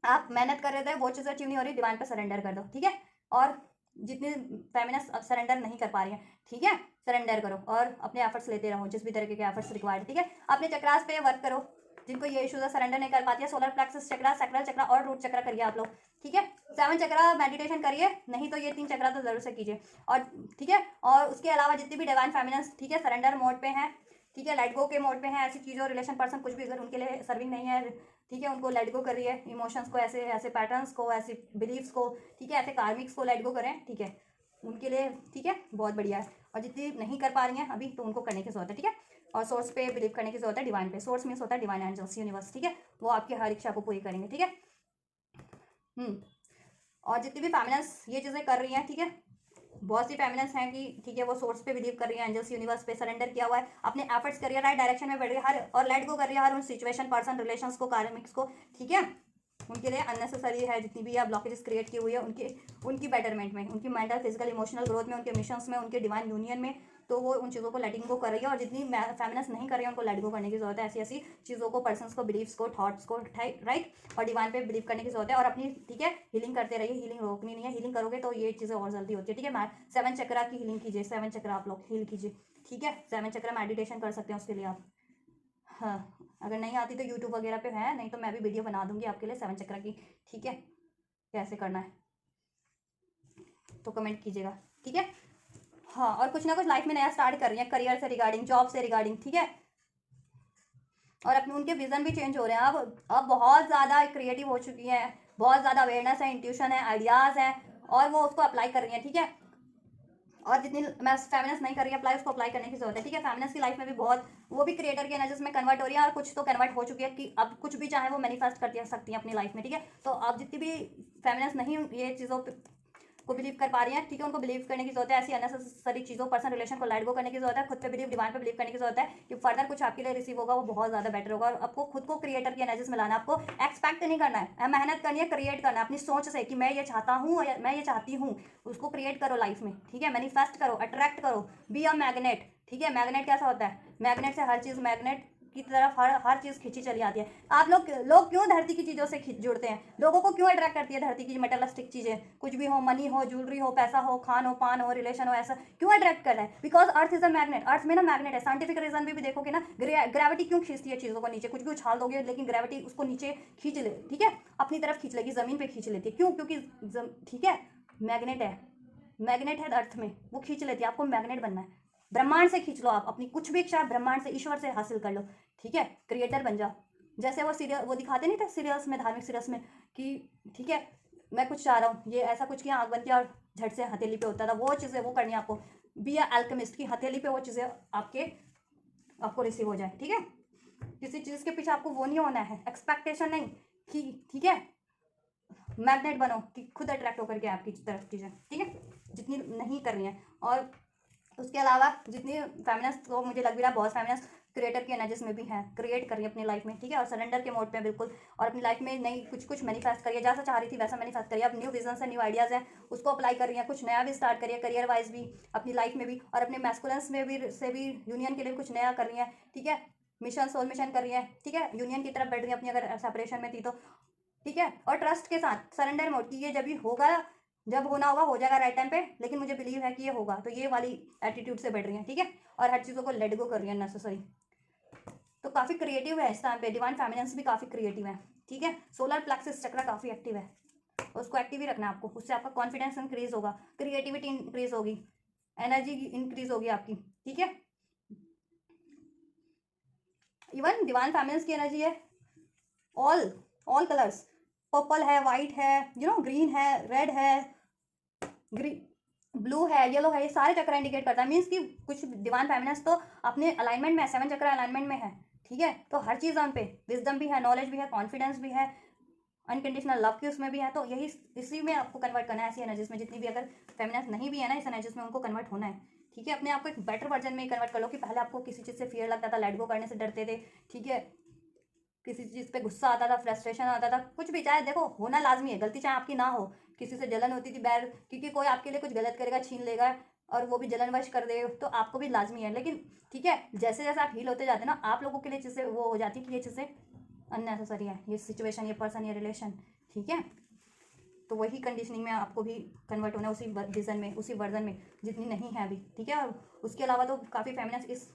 आप मेहनत कर रहे थे, वो चीज़ अचीव नहीं हो रही, डिवाइन पे सरेंडर कर दो, ठीक है। और जितने फेमिनिस्ट सरेंडर नहीं कर पा रही हैं, ठीक है, सरेंडर करो और अपने एफर्ट्स लेते रहो, जिस भी तरीके के एफर्ट्स रिक्वायर्ड, ठीक है। अपने चक्रास पे वर्क करो, जिनको ये इशूज सरेंडर नहीं कर पाती है, सोलर प्लेक्सस चक्रा, सैक्रल चक्रा और रूट चक्रा करिए आप लोग, ठीक है। 7 चक्रा मेडिटेशन करिए, नहीं तो ये 3 चक्रा तो जरूर से कीजिए, और ठीक है। और उसके अलावा जितनी भी डिवाइन फेमिनिन्स ठीक है सरेंडर मोड पे हैं, ठीक है, लेट गो के मोड पे हैं, ऐसी चीज़ों, रिलेशन पर्सन कुछ भी अगर उनके लिए सर्विंग नहीं है, ठीक है, उनको लेट गो कर रही है, इमोशंस को, ऐसे ऐसे पैटर्न्स को, ऐसे बिलीव्स को, ठीक है, ऐसे कार्मिक्स को लेट गो करें, ठीक है, उनके लिए ठीक है बहुत बढ़िया है। और जितनी नहीं कर पा रही हैं अभी, तो उनको करने की जरूरत है, ठीक है। और सोर्स पे बिलीव करने की जरूरत है, डिवाइन पे, सोर्स मीन्स होता है डिवाइन एंजल्स यूनिवर्स, ठीक है, वो आपकी हर इच्छा को पूरी करेंगे, ठीक है। और जितनी भी फेमिनिन्स ये चीज़ें कर रही हैं, ठीक है, बहुत सी फेमिनिन्स हैं कि ठीक है वो सोर्स पे बिलीव कर रही है, एंजल्स यूनिवर्स पे सरेंडर किया हुआ है, अपने एफर्ट्स कर रही है, राइट डायरेक्शन में बढ़ रही है, हर और लेट गो कर रही है हर उन सिचुएशन, पर्सन, रिलेशंस को, कार्मिक्स को, ठीक है, उनके लिए अननेसेसरी है जितनी भी आप ब्लॉकेजेस क्रिएट की हुई है, उनकी बेटरमेंट में, उनकी मेंटल, फिजिकल, इमोशनल ग्रोथ में, उनके मिशंस में, उनके डिवाइन यूनियन में, तो वो उन चीज़ों को लेटिंग गो कर रही है। और जितनी फेमिनिन्स नहीं कर रही है, उनको लेट गो करने की जरूरत है, ऐसी ऐसी चीज़ों को, पर्सन्स को, बिलीव्स को, थॉट्स को, राइट, और डिवाइन पे बिलीव करने की जरूरत है, और अपनी ठीक है हीलिंग करते रहिए, हीलिंग रोकनी नहीं है, हीलिंग करोगे तो ये चीज़ें और जल्दी होती है, ठीक है। 7 चक्रा की हीलिंग कीजिए, 7 चक्रा आप लोग हील कीजिए, ठीक है, 7 चक्रा मेडिटेशन कर सकते हैं उसके लिए आप, हाँ, अगर नहीं आती तो यूट्यूब वगैरह पे है, नहीं तो मैं भी वीडियो बना दूंगी आपके लिए 7 चक्र की, ठीक है, कैसे करना है तो कमेंट कीजिएगा, ठीक है। हाँ, और कुछ ना कुछ लाइफ में नया स्टार्ट कर रही है, करियर से रिगार्डिंग, जॉब से रिगार्डिंग, ठीक है। और अपने उनके विजन भी चेंज हो रहे हैं, अब बहुत ज़्यादा क्रिएटिव हो चुकी हैं, बहुत ज़्यादा अवेयरनेस है, इंट्यूशन है, आइडियाज़ हैं, और वो उसको अप्लाई कर रही हैं, ठीक है। और जितनी मैं फेमिनिन्स नहीं कर रही है अप्लाई, उसको अप्लाई करने की जरूरत है, ठीक है। फेमिनिन्स की लाइफ में भी बहुत, वो भी क्रिएटर की एनर्जीज में कन्वर्ट हो रही है, और कुछ तो कन्वर्ट हो चुकी है कि अब कुछ भी चाहे वो मैनिफेस्ट कर सकती है अपनी लाइफ में, ठीक है। तो अब जितनी भी फेमिनिन्स नहीं ये चीज़ों को बिलीव कर पा रही हैं, ठीक है, उनको बिलीव करने की जरूरत है, ऐसी अननेसेसरी चीज़ों, पर्सन, रिलेशन को लेट गो करने की जरूरत है, खुद पे बिलीव, डिवाइन पे बिलीव करने की जरूरत है, कि फर्दर कुछ आपके लिए रिसीव होगा वो बहुत ज़्यादा बेटर होगा। और आपको खुद को क्रिएटर की एनर्जीज में लाना, आपको एक्सपेक्ट नहीं करना है, मेहनत करनी है, क्रिएट करना है अपनी सोच से, कि मैं ये चाहता हूँ, मैं ये चाहती हूँ, उसको क्रिएट करो लाइफ में, ठीक है, मैनिफेस्ट करो, अट्रैक्ट करो, बी अ मैग्नेट, ठीक है। मैग्नेट कैसा होता है, मैग्नेट से हर चीज़, मैग्नेट की तरफ हर चीज़ खींची चली आती है। आप लोग क्यों धरती की चीज़ों से जुड़ते हैं, लोगों को क्यों अट्रैक्ट करती है धरती की मटेरियलिस्टिक चीज़ें, कुछ भी हो, मनी हो, ज्वेलरी हो, पैसा हो, खान हो, पान हो, रिलेशन हो, ऐसा क्यों अट्रैक्ट कर रहा है, because earth is a magnet, earth में ना मैग्नेट है, साइंटिफिक रीजन भी देखोगे ना, ग्रेविटी क्यों खींचती है चीज़ों को नीचे, कुछ भी उछाल दोगे लेकिन ग्रेविटी उसको नीचे खींच ले, ठीक है, अपनी तरफ खींच लेगी, जमीन पे खींच लेती है, क्यों, क्योंकि ठीक है मैग्नेट है, मैग्नेट है अर्थ में, वो खींच लेती है, आपको मैग्नेट बनना है, ब्रह्मांड से खींच लो, आप अपनी कुछ भी इच्छा ब्रह्मांड से, ईश्वर से हासिल कर लो, ठीक है, क्रिएटर बन जाओ। जैसे वो सीरियल वो दिखाते नहीं थे सीरियल्स में, धार्मिक सीरियल्स में, कि ठीक है मैं कुछ चाह रहा हूँ, ये ऐसा कुछ किया, आग बनती है और झट से हथेली पे होता था, वो चीज़ें वो करनी है आपको, बी अ अल्केमिस्ट की हथेली पे वो चीज़ें आपको रिसीव हो जाए, ठीक है। किसी चीज़ के पीछे आपको वो नहीं होना है, एक्सपेक्टेशन नहीं, कि ठीक है मैग्नेट बनो, कि खुद अट्रैक्ट होकर के आपकी तरफ चीज़ें, ठीक है, जितनी नहीं करनी है। और उसके अलावा जितनी फेमिनिस्ट को मुझे लग भी रहा है बहुत फेमिनिस्ट क्रिएटर की एनर्जीज में भी हैं, क्रिएट कर रही है अपनी लाइफ में, ठीक है, और सरेंडर के मोड पे बिल्कुल, और अपनी लाइफ में नई कुछ मैनिफेस्ट करिए, जैसा चाह रही थी वैसा मैनिफेस्ट करिए, अब न्यू विजन है, न्यू आइडियाज़ हैं, उसको अप्लाई कर रही है, कुछ नया भी स्टार्ट करिए करियर वाइज भी अपनी लाइफ में भी, और अपने मैस्कुलेंस में भी से भी यूनियन के लिए कुछ नया कर रही है, ठीक है, मिशन सोल मिशन कर रही है, ठीक है, यूनियन की तरफ बढ़ रही है अपनी, अगर सेपरेशन में थी तो, ठीक है, और ट्रस्ट के साथ सरेंडर मोड की, ये जब भी होगा, जब होना होगा हो जाएगा राइट टाइम पे, लेकिन मुझे बिलीव है कि ये होगा, तो ये वाली एटीट्यूड से बढ़ रही है, ठीक है, और हर चीज़ों को लेट गो कर रही है नेसेसरी, तो काफ़ी क्रिएटिव है इस टाइम पे, डिवाइन फेमिनिन्स भी काफ़ी क्रिएटिव है, ठीक है, सोलर प्लेक्सिस चक्र काफ़ी एक्टिव है, उसको एक्टिव ही रखना है आपको, उससे आपका कॉन्फिडेंस इंक्रीज होगा, क्रिएटिविटी इंक्रीज होगी, एनर्जी इंक्रीज होगी आपकी, ठीक है। इवन डिवाइन फेमिनिन्स की एनर्जी है ऑल ऑल कलर्स, पर्पल है, वाइट है, ग्रीन है, रेड है, ग्रीन, ब्लू है, येलो है, ये सारे चक्र इंडिकेट करता है, मीन्स कि कुछ डिवाइन फेमिनिन्स तो अपने अलाइनमेंट में है, 7 चक्र अलाइनमेंट में है, ठीक है, तो हर चीज़ उन पे विजडम भी है, नॉलेज भी है, कॉन्फिडेंस भी है, अनकंडीशनल लव की उसमें भी है, तो यही इसी में आपको कन्वर्ट करना है, ऐसी एनर्जीज में जितनी भी, अगर फेमिनिस्ट नहीं भी है ना इस एनर्जीज में, उनको कन्वर्ट होना है, ठीक है, अपने आप को एक बेटर वर्जन में कन्वर्ट कर लो, कि पहले आपको किसी चीज़ से फियर लगता था, लेट गो करने से डरते थे, ठीक है, किसी चीज़ पे गुस्सा आता था, फ्रस्ट्रेशन आता था, कुछ भी, चाहे देखो होना लाजमी है, गलती चाहे आपकी ना हो, किसी से जलन होती थी बैर, क्योंकि कोई आपके लिए कुछ गलत करेगा, छीन लेगा, और वो भी जलनवश कर दे, तो आपको भी लाजमी है, लेकिन ठीक है, जैसे जैसे आप हील होते जाते हैं ना, आप लोगों के लिए चीज़ें वो हो जाती है कि ये चीज़ें अननेसेसरी है, ये सिचुएशन, ये पर्सन, ये रिलेशन, ठीक है, तो वही कंडीशनिंग में आपको भी कन्वर्ट होना है, उसी विजन में, उसी वर्जन में, जितनी नहीं है अभी, ठीक है, और उसके अलावा तो काफ़ी फेमिनिस्ट इस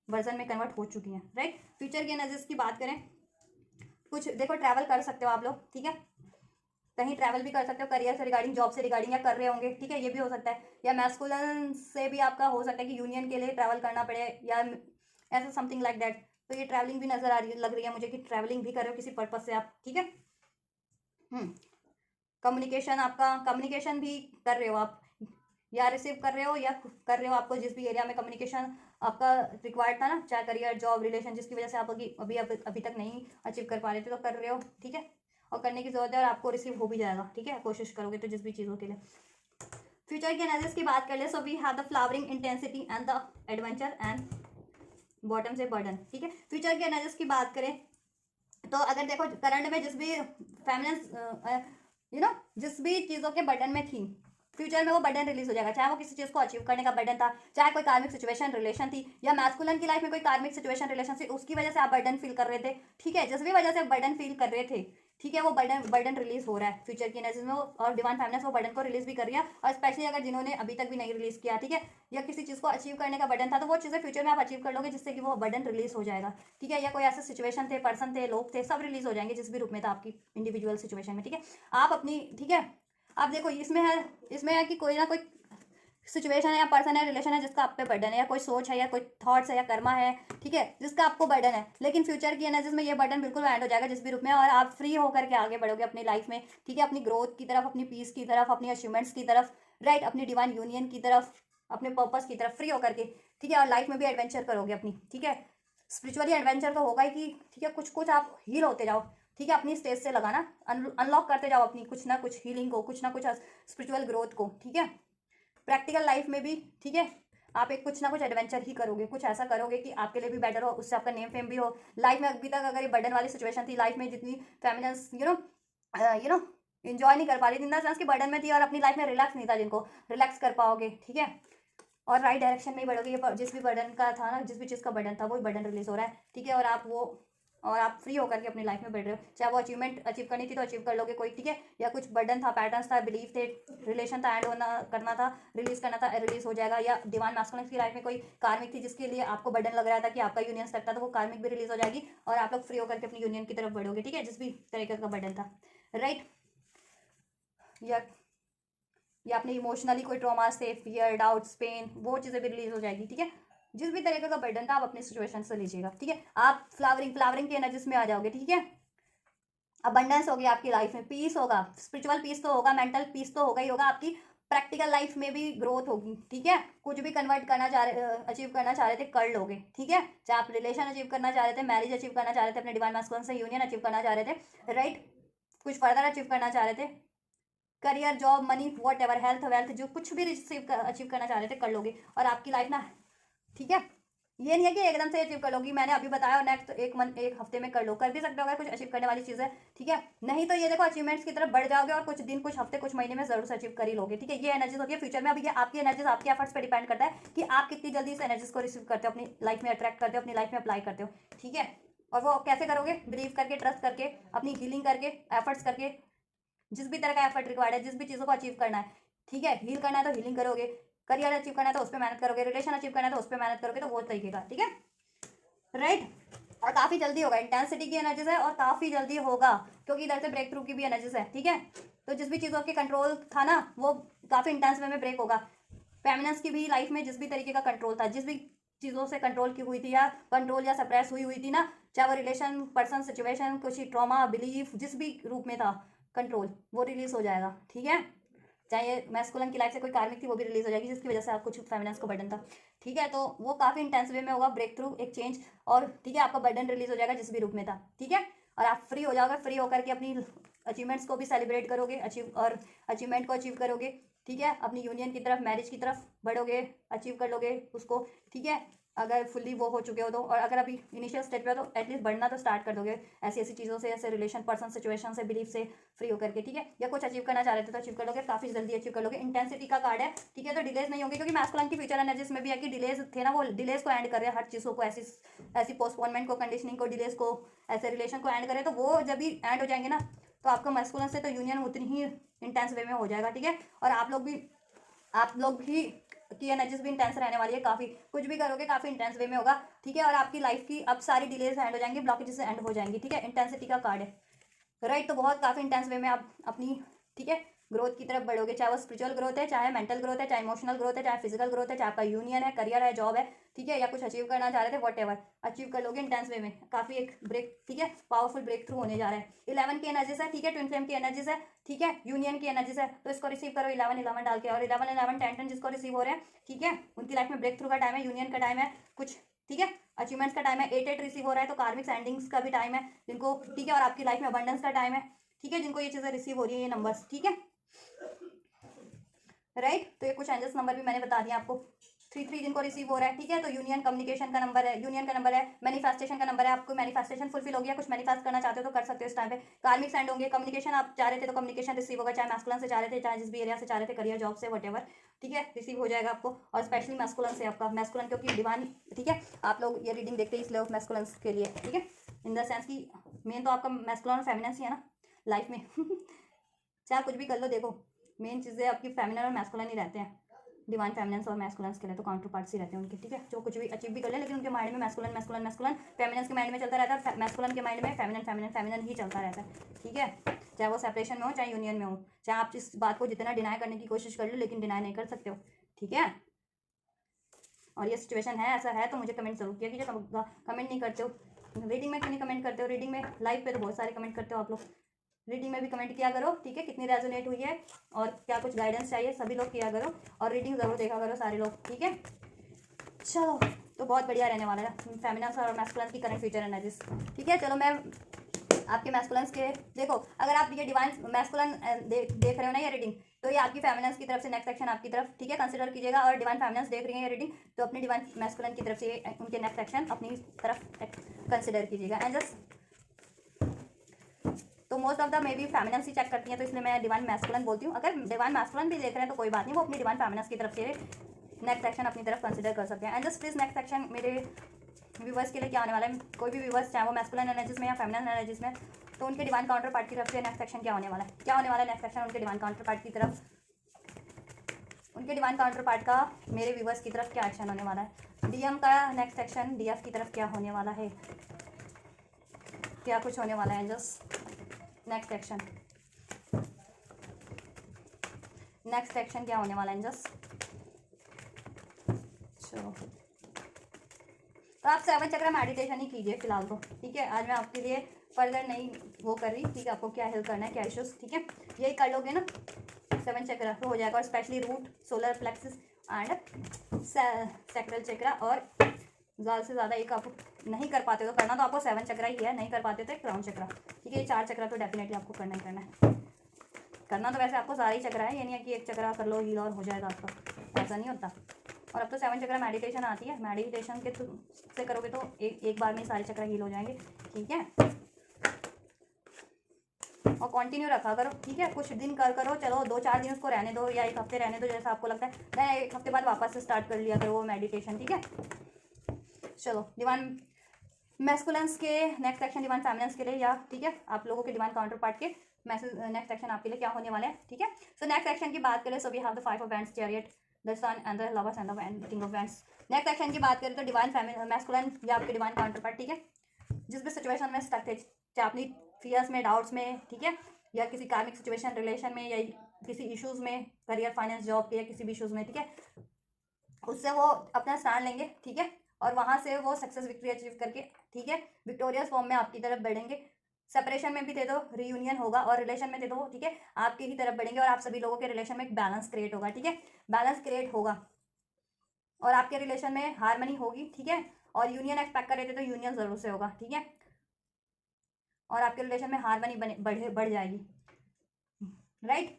वर्जन में कन्वर्ट हो चुकी हैं, राइट। फ्यूचर की एनर्जीज की बात करें, कुछ देखो, ट्रैवल कर सकते हो आप लोग, ठीक है, कहीं ट्रैवल भी कर सकते हो, करियर से रिगार्डिंग, जॉब से रिगार्डिंग, या कर रहे होंगे, ठीक है, ये भी हो सकता है, या मैस्कुलिन से भी आपका हो सकता है कि यूनियन के लिए ट्रैवल करना पड़े, या ऐसा समथिंग लाइक दैट, तो ये ट्रैवलिंग भी नजर आ रही लग रही है मुझे कि ट्रैवलिंग भी कर रहे हो किसी पर्पज से आप, ठीक है। कम्युनिकेशन, आपका कम्युनिकेशन भी कर रहे हो आप, या रिसीव कर रहे हो, या कर रहे हो, आपको जिस भी एरिया में कम्युनिकेशन आपका रिक्वायर्ड था ना, चाहे करियर, जॉब, रिलेशन, जिसकी वजह से आप अभी तक नहीं अचीव कर पा रहे थे, तो कर रहे हो, ठीक है, और करने की जरूरत है, और आपको रिसीव हो भी जाएगा, ठीक है, कोशिश करोगे तो जिस भी चीज़ों के लिए। फ्यूचर के एनालिसिस की बात कर ले, so we have the flowering intensity and the adventure and bottom से बर्डन, ठीक है। फ्यूचर के एनालिसिस की बात करें तो अगर देखो करंट में जिस भी फेमिनिस्ट जिस भी चीज़ों के बर्डन में थी, फ्यूचर में वो बर्डन रिलीज हो जाएगा, चाहे वो किसी चीज़ को अचीव करने का बर्डन था, चाहे कोई कार्मिक सिचुएशन रिलेशन थी, या मैस्कुलिन की लाइफ में कोई कार्मिक सिचुएशन रिलेशन थी, उसकी वजह से आप बर्डन फील कर रहे थे, ठीक है, जिस भी वजह से आप बर्डन फील कर रहे थे, ठीक है, वो बर्डन रिलीज हो रहा है फ्यूचर की एनर्जी में, और डिवाइन फेमिनिस्ट वो बर्डन को रिलीज भी कर रही है, और स्पेशली अगर जिन्होंने अभी तक भी नहीं रिलीज किया, ठीक है, या किसी चीज़ को अचीव करने का बर्डन था, तो वो चीज़ें फ्यूचर में आप अचीव कर लोगे, जिससे कि वो बर्डन रिलीज हो जाएगा, ठीक है, या कोई ऐसे सिचुएशन थे, पर्सन थे, लोग थे, सब रिलीज हो जाएंगे जिस भी रूप में था आपकी इंडिविजुअल सिचुएशन में, ठीक है, आप अपनी, ठीक है, आप देखो इसमें है कि कोई ना कोई सिचुएशन है, या पर्सन है, रिलेशन है, जिसका आप पे बर्डन है, या कोई सोच है, या कोई थॉट्स है, या कर्मा है, ठीक है, जिसका आपको बर्डन है, लेकिन फ्यूचर की एनर्जीज में ये बर्डन बिल्कुल एंड हो जाएगा जिस भी रूप में, और आप फ्री होकर के आगे बढ़ोगे अपनी लाइफ में, ठीक है, अपनी ग्रोथ की तरफ, अपनी पीस की तरफ, अपनी अचीवमेंट्स की तरफ, राइट, अपनी डिवाइन यूनियन की तरफ, अपने पर्पस की तरफ फ्री होकर के, ठीक है, और लाइफ में भी एडवेंचर करोगे अपनी, ठीक है, स्पिरिचुअली एडवेंचर तो होगा ही कि, ठीक है, कुछ आप हील होते जाओ, ठीक है, अपनी स्टेज से लगाना, अनलॉक करते जाओ अपनी कुछ ना कुछ हीलिंग को, कुछ ना कुछ स्पिरिचुअल ग्रोथ को, ठीक है, प्रैक्टिकल लाइफ में भी, ठीक है, आप एक कुछ ना कुछ एडवेंचर ही करोगे, कुछ ऐसा करोगे कि आपके लिए भी बेटर हो, उससे आपका नेम फेम भी हो लाइफ में। अभी तक अगर ये बर्डन वाली सिचुएशन थी लाइफ में, जितनी फेमिनिस्ट इंजॉय नहीं कर पा रही थी, इन द सेंस कि बर्डन में थी, और अपनी लाइफ में रिलैक्स नहीं था, जिनको रिलैक्स कर पाओगे, ठीक है, और राइट डायरेक्शन में ही बढ़ोगे, ये जिस भी बर्डन का था ना, जिस भी चीज़ का बर्डन था, वो बर्डन रिलीज हो रहा है, ठीक है, और आप फ्री होकर के अपनी लाइफ में बढ़ रहे हो, चाहे वो अचीवमेंट अचीव करनी थी तो अचीव कर लोगे कोई, ठीक है, या कुछ बर्डन था, पैटर्न्स था, बिलीफ थे, रिलेशन था, एंड होना करना था, रिलीज करना था, रिलीज हो जाएगा, या डिवाइन मैस्कुलिन की लाइफ में कोई कार्मिक थी जिसके लिए आपको बर्डन लग रहा था कि आपका यूनियन सकता था, वो कार्मिक भी रिलीज हो जाएगी, और आप लोग फ्री होकर के अपनी यूनियन की तरफ बढ़ोगे, ठीक है, जिस भी तरीके का बर्डन था, राइट, या अपने इमोशनली कोई ट्रॉमा से, फियर, डाउट्स, पेन, वो चीज़ें भी रिलीज हो जाएगी, ठीक है, जिस भी तरीके का बर्डन था आप अपनी सिचुएशन से लीजिएगा, ठीक है, आप फ्लावरिंग की एनर्जीज में आ जाओगे, ठीक है, अबंडेंस होगी आपकी लाइफ में, पीस होगा, स्पिरिचुअल पीस तो होगा, मेंटल पीस तो होगा ही होगा, आपकी प्रैक्टिकल लाइफ में भी ग्रोथ होगी, ठीक है, कुछ भी कन्वर्ट करना चाह रहे, अचीव करना चाह रहे थे, कर लोगे, ठीक है, चाहे आप रिलेशन अचीव करना चाह रहे थे, मैरिज अचीव करना चाह रहे थे, अपने डिवाइन मैस्कुलिन से यूनियन अचीव करना चाह रहे थे, राइट, कुछ फर्दर अचीव करना चाह रहे थे, career, job, money, what ever, health, wealth, जो कुछ भी अचीव करना चाह रहे थे कर लोगे, और आपकी लाइफ ना, ठीक है, ये नहीं है कि एकदम से अचीव कर लोगी, मैंने अभी बताया, और नेक्स्ट एक हफ्ते में कर लो, कर भी सकते हो अगर कुछ अचीव करने वाली चीज़ है, ठीक है। नहीं तो ये देखो अचीवमेंट्स की तरफ बढ़ जाओगे और कुछ दिन, कुछ हफ्ते, कुछ महीने में जरूर से अचीव कर ही लोगे, ठीक है। ये एनर्जीज होती है फ्यूचर में। अभी ये आपकी एनर्जीज आपके एफर्ट्स पे डिपेंड करता है कि आप कितनी जल्दी इस एनर्जीज को रिसीव करते हो, अपनी लाइफ में अट्रैक्ट करते हो, अपनी लाइफ में अप्लाई करते हो, ठीक है। और वो कैसे करोगे? बिलीव करके, ट्रस्ट करके, अपनी हीलिंग करके, एफर्ट्स करके, जिस भी तरह का एफर्ट रिक्वायर्ड है, जिस भी चीज़ों को अचीव करना है, ठीक है। हील करना है तो हीलिंग करोगे, करियर अचीव करना है तो उस पर मेहनत करोगे, रिलेशन अचीव करना है तो उस पर मेहनत करोगे, तो वो तरीके का, ठीक है, राइट। और काफ़ी जल्दी होगा, इंटेंसिटी की एनर्जीज है और काफ़ी जल्दी होगा, क्योंकि इधर से ब्रेक थ्रू की भी एनर्जीज है, ठीक है। तो जिस भी चीज़ों के कंट्रोल था ना, वो काफ़ी इंटेंस वे में ब्रेक होगा। फेमिनिन्स की भी लाइफ में जिस भी तरीके का कंट्रोल था, जिस भी चीज़ों से कंट्रोल की हुई थी या कंट्रोल या सप्रेस हुई थी ना, चाहे वो रिलेशन, पर्सन, सिचुएशन, कुछ ट्रॉमा, बिलीफ, जिस भी रूप में था कंट्रोल, वो रिलीज हो जाएगा, ठीक है। चाहे ये मैस्कुलिन की लाइफ से कोई कार्मिक थी, वो भी रिलीज हो जाएगी, जिसकी वजह से आपको फेमिनिन्स को बर्डन था, ठीक है। तो वो काफ़ी इंटेंस वे में होगा, ब्रेक थ्रू, एक चेंज, और ठीक है, आपका बर्डन रिलीज हो जाएगा जिस भी रूप में था, ठीक है। और आप फ्री हो जाओगे, फ्री होकर के अपनी अचीवमेंट्स को भी सेलिब्रेट करोगे, अचीवमेंट को अचीव करोगे, ठीक है। अपनी यूनियन की तरफ, मैरिज की तरफ बढ़ोगे, अचीव कर लोगे उसको, ठीक है, अगर फुल्ली वो हो चुके हो तो। और अगर अभी इनिशियल स्टेज पे हो तो एटलीस्ट बढ़ना तो स्टार्ट कर दोगे, ऐसी ऐसी चीज़ों से, ऐसे रिलेशन, पर्सन, सिचुएशन से, बिलीफ से फ्री होकर के, ठीक है। या कुछ अचीव करना चाह रहे थे तो अचीव कर लोगे, काफ़ी जल्दी अचीव कर लोगे। इंटेंसिटी का कार्ड है, ठीक है, तो डिलेज नहीं होगी, क्योंकि मैस्कुलिन की फ्यूचर एनर्जीज में भी है कि डिलेज थे ना, वो डिलेज को एंड कर रहे हैं, हर चीज़ों को, ऐसी पोस्टपोनमेंट को, कंडीशनिंग को, डिलेज को, ऐसे रिलेशन को एंड करें, तो वो जब भी एंड हो जाएंगे ना, तो आपका मैस्कुलिन से तो यूनियन उतनी ही इंटेंस वे में हो जाएगा, ठीक है। और आप लोग भी की एनर्जीज भी इंटेंस रहने वाली है, काफ़ी कुछ भी करोगे काफ़ी इंटेंस वे में होगा, ठीक है। और आपकी लाइफ की अब सारी डिलेज एंड हो जाएंगी, ब्लॉकेजेस एंड हो जाएंगी, ठीक है। इंटेंसिटी का कार्ड है, राइट। तो बहुत काफ़ी इंटेंस वे में आप अपनी, ठीक है, ग्रोथ की तरफ बढ़ोगे, चाहे वो स्पिरिचुअल ग्रोथ है, चाहे मेंटल ग्रोथ है, चाहे इमोशनल ग्रोथ है, चाहे फिजिकल ग्रोथ है, चाहे आपका यूनियन है, करियर है, जॉब है, ठीक है, या कुछ अचीव करना चाह रहे थे, वॉट एवर, अचीव कर लोगे इंटेंस वे में। काफ़ी एक ब्रेक, ठीक है, पावरफुल ब्रेक थ्रू होने जा रहा है। 11 की एनर्जीज है, ठीक है, ट्विन फ्लेम की एनर्जीज है, ठीक है, यूनियन की एनर्जीज है, तो इसको रिसीव करो 11 डाल के, और 11 जिसको रिसीव हो रहे हैं, ठीक है, उनकी लाइफ में ब्रेक थ्रू का टाइम है, यूनियन का टाइम है कुछ, ठीक है, अचीवमेंट्स का टाइम है, 8 रिसीव हो रहा है, तो कार्मिक एंडिंग्स का भी टाइम है जिनको, ठीक है, और आपकी लाइफ में अबंडेंस का टाइम है, ठीक है, जिनको ये चीज़ें रिसीव हो रही है, ये नंबर्स, ठीक है, राइट। तो ये कुछ एंजल्स नंबर भी मैंने बता दिया आपको, 3 जिनको रिसीव हो रहा है, ठीक है। तो यूनियन कम्युनिकेशन का नंबर है, यूनियन का नंबर है, मैनिफेस्टेशन का नंबर है, आपको मैनिफेस्टेशन फुलफिल हो गया, कुछ मैनिफेस्ट करना चाहते हो तो कर सकते हो इस टाइम पे। कार्मिक एंड होंगे, कम्युनिकेशन आप चाह रहे थे तो कम्युनिकेशन रिसीव होगा, चाहे मैस्कुलिन से चाह रहे थे, चाहे जिस भी एरिया से चाह रहे थे, करियर, जॉब से, वटेवर, ठीक है, रिसीव हो जाएगा आपको। और स्पेशली मैस्कुलिन से आपका, मैस्कुलिन क्योंकि डिवाइन, ठीक है, आप लोग ये रीडिंग देखते ही इसलिए मैस्कुलिन के लिए, ठीक है, इन द सेंस कि मेन तो आपका मैस्कुलिन और फेमिनिन ही है ना लाइफ में चाहे कुछ भी कर लो, देखो मेन चीज़ें आपकी फेमिनिन और मैस्कुलिन ही रहते हैं, डिवाइन फेमिनिन्स और मैस्कुलिन्स के लिए तो काउंटर पार्ट्स ही रहते हैं उनके, ठीक है, जो कुछ भी अचीव भी कर ले, लेकिन उनके माइंड में मैस्कुलिन मैस्कुलिन मैस्कुलिन, फेमिनिन्स के माइंड में चलता रहता है, मैस्कुलिन के माइंड में फेमिनिन फेमिनिन फेमिनिन ही चलता रहता है, ठीक है। चाहे वो सेपरेशन में हो, चाहे यूनियन में हो, चाहे आप इस बात को जितना डिनाई करने की कोशिश कर लो, लेकिन डिनाई नहीं कर सकते हो, ठीक है। और ये सिचुएशन है, ऐसा है, तो मुझे कमेंट जरूर किया कीजिए, कमेंट नहीं करते हो रीडिंग में, क्यों नहीं कमेंट करते हो रीडिंग में, लाइव पे तो बहुत सारे कमेंट करते हो आप लोग, रीडिंग में भी कमेंट किया करो, ठीक है, कितनी रेजोनेट हुई है और क्या कुछ गाइडेंस चाहिए, सभी लोग किया करो, और रीडिंग ज़रूर देखा करो सारे लोग, ठीक है। चलो, तो बहुत बढ़िया रहने वाला है फेमिनिन्स और मैस्कुलिन्स की करंट फ्यूचर एनर्जीज, ठीक है। चलो, मैं आपके मैस्कुलिन्स के, देखो अगर आप ये डिवाइन मैस्कुलिन देख रहे हो ना ये रीडिंग, तो ये आपकी फेमिनिन्स की तरफ से नेक्स्ट एक्शन आपकी तरफ, ठीक है, कंसिडर कीजिएगा। और डिवाइन फेमिनिन्स देख रही हैं ये रीडिंग, तो अपनी डिवाइन मैस्कुलिन की तरफ से उनके नेक्स्ट एक्शन अपनी तरफ कंसिडर कीजिएगा। एंड जस्ट तो most of the maybe feminines ही चेक करती हैं, तो इसलिए मैं डिवाइन मैस्कुलिन बोलती हूँ। अगर डिवाइन मैस्कुलिन भी देख रहे हैं तो कोई बात नहीं, वो अपनी डिवाइन फेमिनिन्स की तरफ से नेक्स्ट एक्शन अपनी तरफ कंसिडर कर सकते हैं। And just please next action मेरे व्यूवर्स के लिए क्या होने वाला है, कोई भी व्यूवर्स चाहे वो मैस्कुलिन एनर्जीज में या फेमिनिन एनर्जीज में, तो उनके डिवाइन काउंटर पार्ट की तरफ से नेक्स्ट एक्शन क्या होने वाला है, क्या होने वाला है नेक्स्ट एक्शन उनके डिवाइन काउंटर पार्ट की तरफ, उनके डिवाइन काउंटर पार्ट का मेरे व्यूवर्स की तरफ क्या एक्शन होने वाला है, डीएम का नेक्स्ट एक्शन डीएफ की तरफ क्या होने वाला है, क्या कुछ होने वाला है, जस्ट नेक्स्ट एक्शन क्या होने वाला है जस्ट। चलो, तो आप 7 चक्र मेडिटेशन ही कीजिए फिलहाल तो, ठीक है। आज मैं आपके लिए फर्दर नहीं वो कर रही, ठीक है, आपको क्या हेल्प करना है, क्या इश्यूज, ठीक है, यही कर लोगे ना 7 चक्र तो हो जाएगा। और specially root, solar plexus and sacral chakra, और ज़्यादा से ज़्यादा एक आप नहीं कर पाते हो तो करना तो आपको 7 चक्र ही है, नहीं कर पाते तो एक क्राउन चक्र, ठीक है, ये 4 चक्र तो डेफिनेटली आपको करना ही करना है। करना तो वैसे आपको सारा ही चक्र है, ये नहीं है कि एक चक्र कर लो हील और हो जाएगा आपका, ऐसा नहीं होता। और अब तो 7 चक्र मेडिटेशन आती है, मेडिटेशन के थ्रू से करोगे तो एक बार में सारे चक्र हील हो जाएंगे, ठीक है। और कंटिन्यू रखा करो, ठीक है। कुछ दिन करो, चलो 2-4 दिन उसको रहने दो या 1 हफ्ते रहने दो, जैसा आपको लगता है। मैं 1 हफ्ते बाद वापस से स्टार्ट कर लिया करो वो मेडिटेशन, ठीक है। चलो डिवाइन मैस्कुलेंस के नेक्स्ट सेक्शन डिवाइन फेमिनिन्स के लिए, या ठीक है आप लोगों के डिवाइन काउंटर पार्ट के मैसेज नेक्स्ट सेक्शन आपके लिए क्या होने वाले हैं, ठीक है। सो नेक्स्ट सेक्शन की बात करें, so we have the 5 of wands, chariot, the sun and the lovers and the king of wands. Next section की बात करें तो डिवाइन मैस्कुलिन या आपके डिवाइन काउंटर पार्ट, ठीक है। जिस भी सिचुएशन में स्टक थे, चाहे अपनी फियर्स में, डाउट्स में, ठीक है, या किसी कार्मिक सिचुएशन, रिलेशन में, या किसी इश्यूज में, करियर, फाइनेंस, जॉब के, या किसी भी इश्यूज में, ठीक है, उससे वो अपना स्टैंड लेंगे, ठीक है। और वहां से वो सक्सेस, विक्ट्री अचीव करके, ठीक है, विक्टोरियस फॉर्म में आपकी तरफ बढ़ेंगे। सेपरेशन में भी थे तो रीयूनियन होगा, और रिलेशन में थे तो ठीक है आपकी ही तरफ बढ़ेंगे, और आप सभी लोगों के रिलेशन में एक बैलेंस क्रिएट होगा, ठीक है, बैलेंस क्रिएट होगा, और आपके रिलेशन में हार्मनी होगी, ठीक है। और यूनियन एक्सपेक्ट कर रहे थे तो यूनियन जरूर से होगा, ठीक है, और आपके रिलेशन में हार्मनी बढ़ जाएगी, राइट,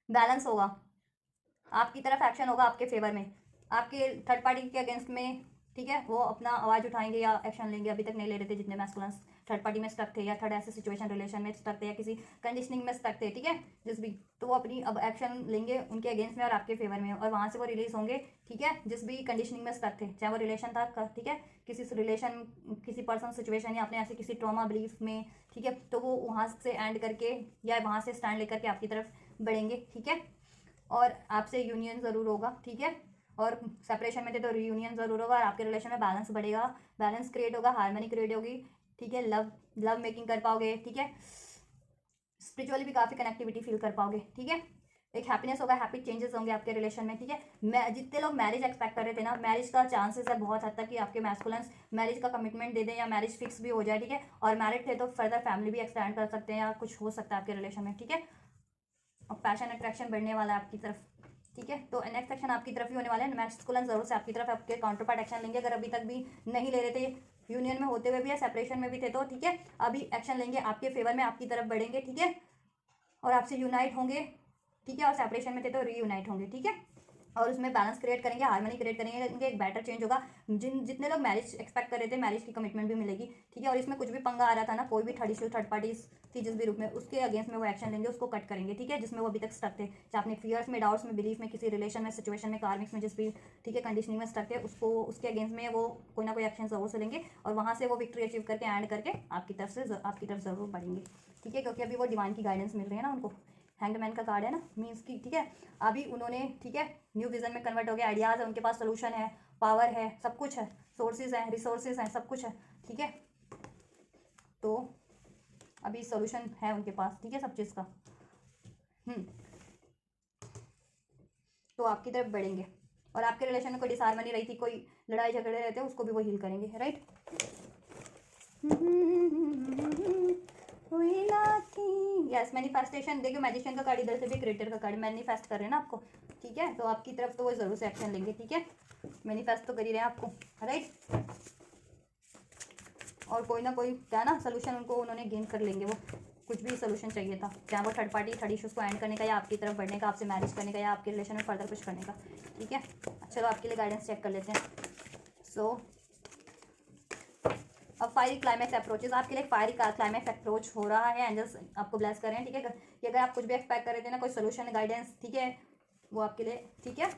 बैलेंस होगा, आपकी तरफ एक्शन होगा आपके फेवर में, आपके थर्ड पार्टी के अगेंस्ट में, ठीक है, वो अपना आवाज़ उठाएंगे या एक्शन लेंगे। अभी तक नहीं ले रहे थे जितने मैस्कुलिन्स थर्ड पार्टी में स्टक थे, या थर्ड ऐसे सिचुएशन रिलेशन में स्टक थे, या किसी कंडीशनिंग में स्टक थे, ठीक है, जिस भी, तो वो अपनी अब एक्शन लेंगे उनके अगेंस्ट में और आपके फेवर में, और वहाँ से वो रिलीज होंगे, ठीक है, जिस भी कंडीशनिंग में स्टक थे, चाहे वो रिलेशन था, ठीक है, किसी रिलेशन, किसी पर्सन, सिचुएशन, या अपने ऐसे किसी ट्रॉमा बिलीफ में, ठीक है, तो वो वहाँ से एंड करके या वहाँ से स्टैंड लेकर के आपकी तरफ बढ़ेंगे, ठीक है, और आपसे यूनियन ज़रूर होगा, ठीक है, और सेपरेशन में थे तो रीयूनियन ज़रूर होगा, और आपके रिलेशन में बैलेंस बढ़ेगा, बैलेंस क्रिएट होगा, हार्मनी क्रिएट होगी, ठीक है, लव मेकिंग कर पाओगे, ठीक है, स्पिरिचुअली भी काफ़ी कनेक्टिविटी फील कर पाओगे, ठीक है, एक हैप्पीनेस होगा, हैप्पी चेंजेस होंगे आपके रिलेशन में, ठीक है। जितने लोग मैरिज एक्सपेक्ट कर रहे थे ना, मैरिज का चांसेस है बहुत हद तक कि आपके मैस्कुलिन्स मैरिज का कमिटमेंट दे दें, या मैरिज फिक्स भी हो जाए, ठीक है, और मैरिड थे तो फर्दर फैमिली भी एक्सटेंड कर सकते हैं, या कुछ हो सकता है आपके रिलेशन में, ठीक है, और पैशन अट्रैक्शन बढ़ने वाला है आपकी तरफ, ठीक है। तो नेक्स्ट सेक्शन आपकी तरफ ही होने वाले हैं, मैस्कुलिन जरूर से आपकी तरफ आपके काउंटर पार्ट एक्शन लेंगे, अगर अभी तक भी नहीं ले रहे थे, यूनियन में होते हुए भी या सेपरेशन में भी थे तो ठीक है, अभी एक्शन लेंगे आपके फेवर में, आपकी तरफ बढ़ेंगे, ठीक है, और आपसे यूनाइट होंगे, ठीक है, और सेपरेशन में थे तो रीयूनाइट होंगे, ठीक है, और उसमें बैलेंस क्रिएट करेंगे, हार्मनी क्रिएट करेंगे, इनके एक बेटर चेंज होगा। जितने लोग मैरिज एक्सपेक्ट कर रहे थे, मैरिज की कमिटमेंट भी मिलेगी, ठीक है, और इसमें कुछ भी पंगा आ रहा था ना, कोई भी थर्ड इशू, थर्ड पार्टीज थी जिस भी रूप में, उसके अगेंस्ट में वो एक्शन लेंगे, उसको कट करेंगे, ठीक है, जिसमें वो अभी तक स्टक थे, चाहे अपने फियर्स में, डाउट्स में, बिलीफ में, किसी रिलेशन में, सिचुएशन में, कार्मिक्स में, जिस भी, ठीक है, कंडीशनिंग में स्टक थे, उसको उसके अगेंस्ट में वो कोई ना कोई एक्शन जरूर से लेंगे, और वहाँ से वो विक्ट्री अचीव करके एंड करके आपकी तरफ जरूर बढ़ेंगे, ठीक है, क्योंकि अभी वो डिवाइन की गाइडेंस मिल रही है ना उनको, हैंगमैन का कार्ड है ना, मीन्स की, ठीक है, अभी उन्होंने, ठीक है, न्यू विजन में कन्वर्ट हो गया, आइडियाज़ है उनके पास, सोल्यूशन है, पावर है, सब कुछ है, सोर्सेज हैं, रिसोर्सेज हैं, सब कुछ है, ठीक है, तो अभी सोल्यूशन है उनके पास, ठीक है, सब चीज़ का, तो आपकी तरफ बढ़ेंगे, और आपके रिलेशन में कोई डिसहार्मनी रही थी, कोई लड़ाई झगड़े रहते हैं, उसको भी वो हील करेंगे, राइट। यस, मैनिफेस्टेशन, देखिए मैजिशियन का कार्ड इधर से भी, क्रिएटर का कार्ड, मैनिफेस्ट कर रहे हैं ना आपको, ठीक है, तो आपकी तरफ तो वो जरूर से एक्शन लेंगे, ठीक है, मैनिफेस्ट तो कर ही रहे हैं आपको, राइट, और कोई ना कोई क्या ना सोल्यूशन उनको उन्होंने गेन कर लेंगे, वो कुछ भी सोल्यूशन चाहिए था, चाहे वो थर्ड पार्टी, थर्ड इशूज़ को एंड करने का, या आपकी तरफ बढ़ने का, आपसे मैरिज करने का, या आपके रिलेशन में फर्दर कुछ करने का, ठीक है। चलो आपके लिए गाइडेंस चेक कर लेते हैं। सो अब फायरी क्लाइमैक्स अप्रोचेस, आपके लिए फायरी क्लाइमैक्स अप्रोच हो रहा है, एंजल्स आपको ब्लेस कर रहे हैं, ठीक है, कि अगर आप कुछ भी एक्सपेक्ट कर रहे थे ना, कोई सोल्यूशन, गाइडेंस, ठीक है, वो आपके लिए, ठीक है,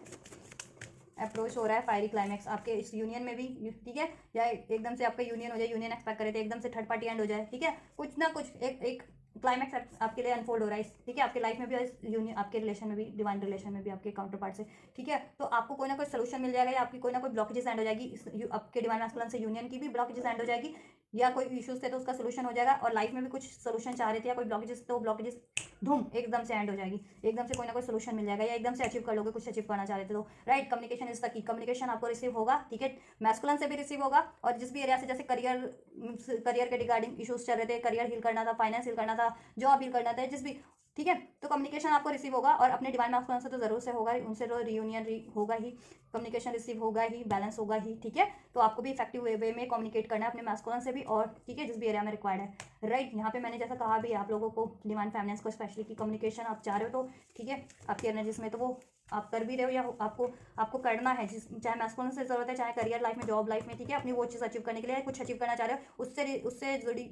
अप्रोच हो रहा है फायरी क्लाइमैक्स आपके इस यूनियन में भी, ठीक है, या एकदम से आपका यूनियन हो जाए, यूनियन एक्सपेक्ट कर रहे थे, एकदम से थर्ड पार्टी एंड हो जाए, ठीक है, कुछ ना कुछ एक क्लाइमैक्स आपके लिए अनफोल्ड हो रहा है, ठीक है, आपके लाइफ में भी, यूनियन, आपके रिलेशन में भी, डिवाइन रिलेशन में भी, आपके काउंटर पार्ट से, ठीक है, तो आपको कोई ना कोई सोल्यूशन मिल जाएगा, या आपकी कोई ना कोई ब्लॉकेजेस एंड हो जाएगी, आपके डिवाइन मैस्कुलिन से यूनियन की भी ब्लॉकेजेस एंड हो जाएगी, या कोई इश्यूज थे तो उसका सोल्यूशन हो जाएगा, और लाइफ में भी कुछ सोल्यूशन चाह रहे थे, या कोई ब्लॉकेजेस, तो ब्लॉकेजेस धूम एकदम से एंड हो जाएगी, एकदम से कोई ना कोई सोल्यूशन मिल जाएगा, या एकदम से अचीव कर लोगे, कुछ अचीव करना चाह रहे थे तो, right, communication is the key, communication आपको रिसीव होगा, ठीक है, मैस्कुलिन से भी रिसीव होगा, और जिस भी एरिया से, जैसे करियर के रिगार्डिंग इशूज चल रहे थे, करियर हील करना था, फाइनेंस हील करना था, जॉब हील करना था, जिस भी ठीक है। तो कम्युनिकेशन आपको रिसीव होगा और अपने डिवाइन मास्कुलिन से तो जरूर से होगा ही, उनसे तो रियूनियन होगा ही, कम्युनिकेशन रिसीव होगा ही, बैलेंस होगा ही, ठीक है। तो आपको भी इफेक्टिव वे में कम्युनिकेट करना है अपने मास्कुलिन से भी, और ठीक है जिस भी एरिया में रिक्वायर्ड है, राइट। यहाँ पे मैंने जैसा कहा भी आप लोगों को डिवाइन फेमिनिन्स को स्पेशली की कम्युनिकेशन आप चाह रहे हो तो ठीक है, आपकी एनर्जीज में तो वो आप कर भी रहे हो या आपको करना है, जिस चाहे मास्कुलिन से जरूरत है, चाहे करियर लाइफ में, जॉब लाइफ में, ठीक है। अपनी वो चीज़ अचीव करने के लिए कुछ अचीव करना चाह रहे हो, उससे जुड़ी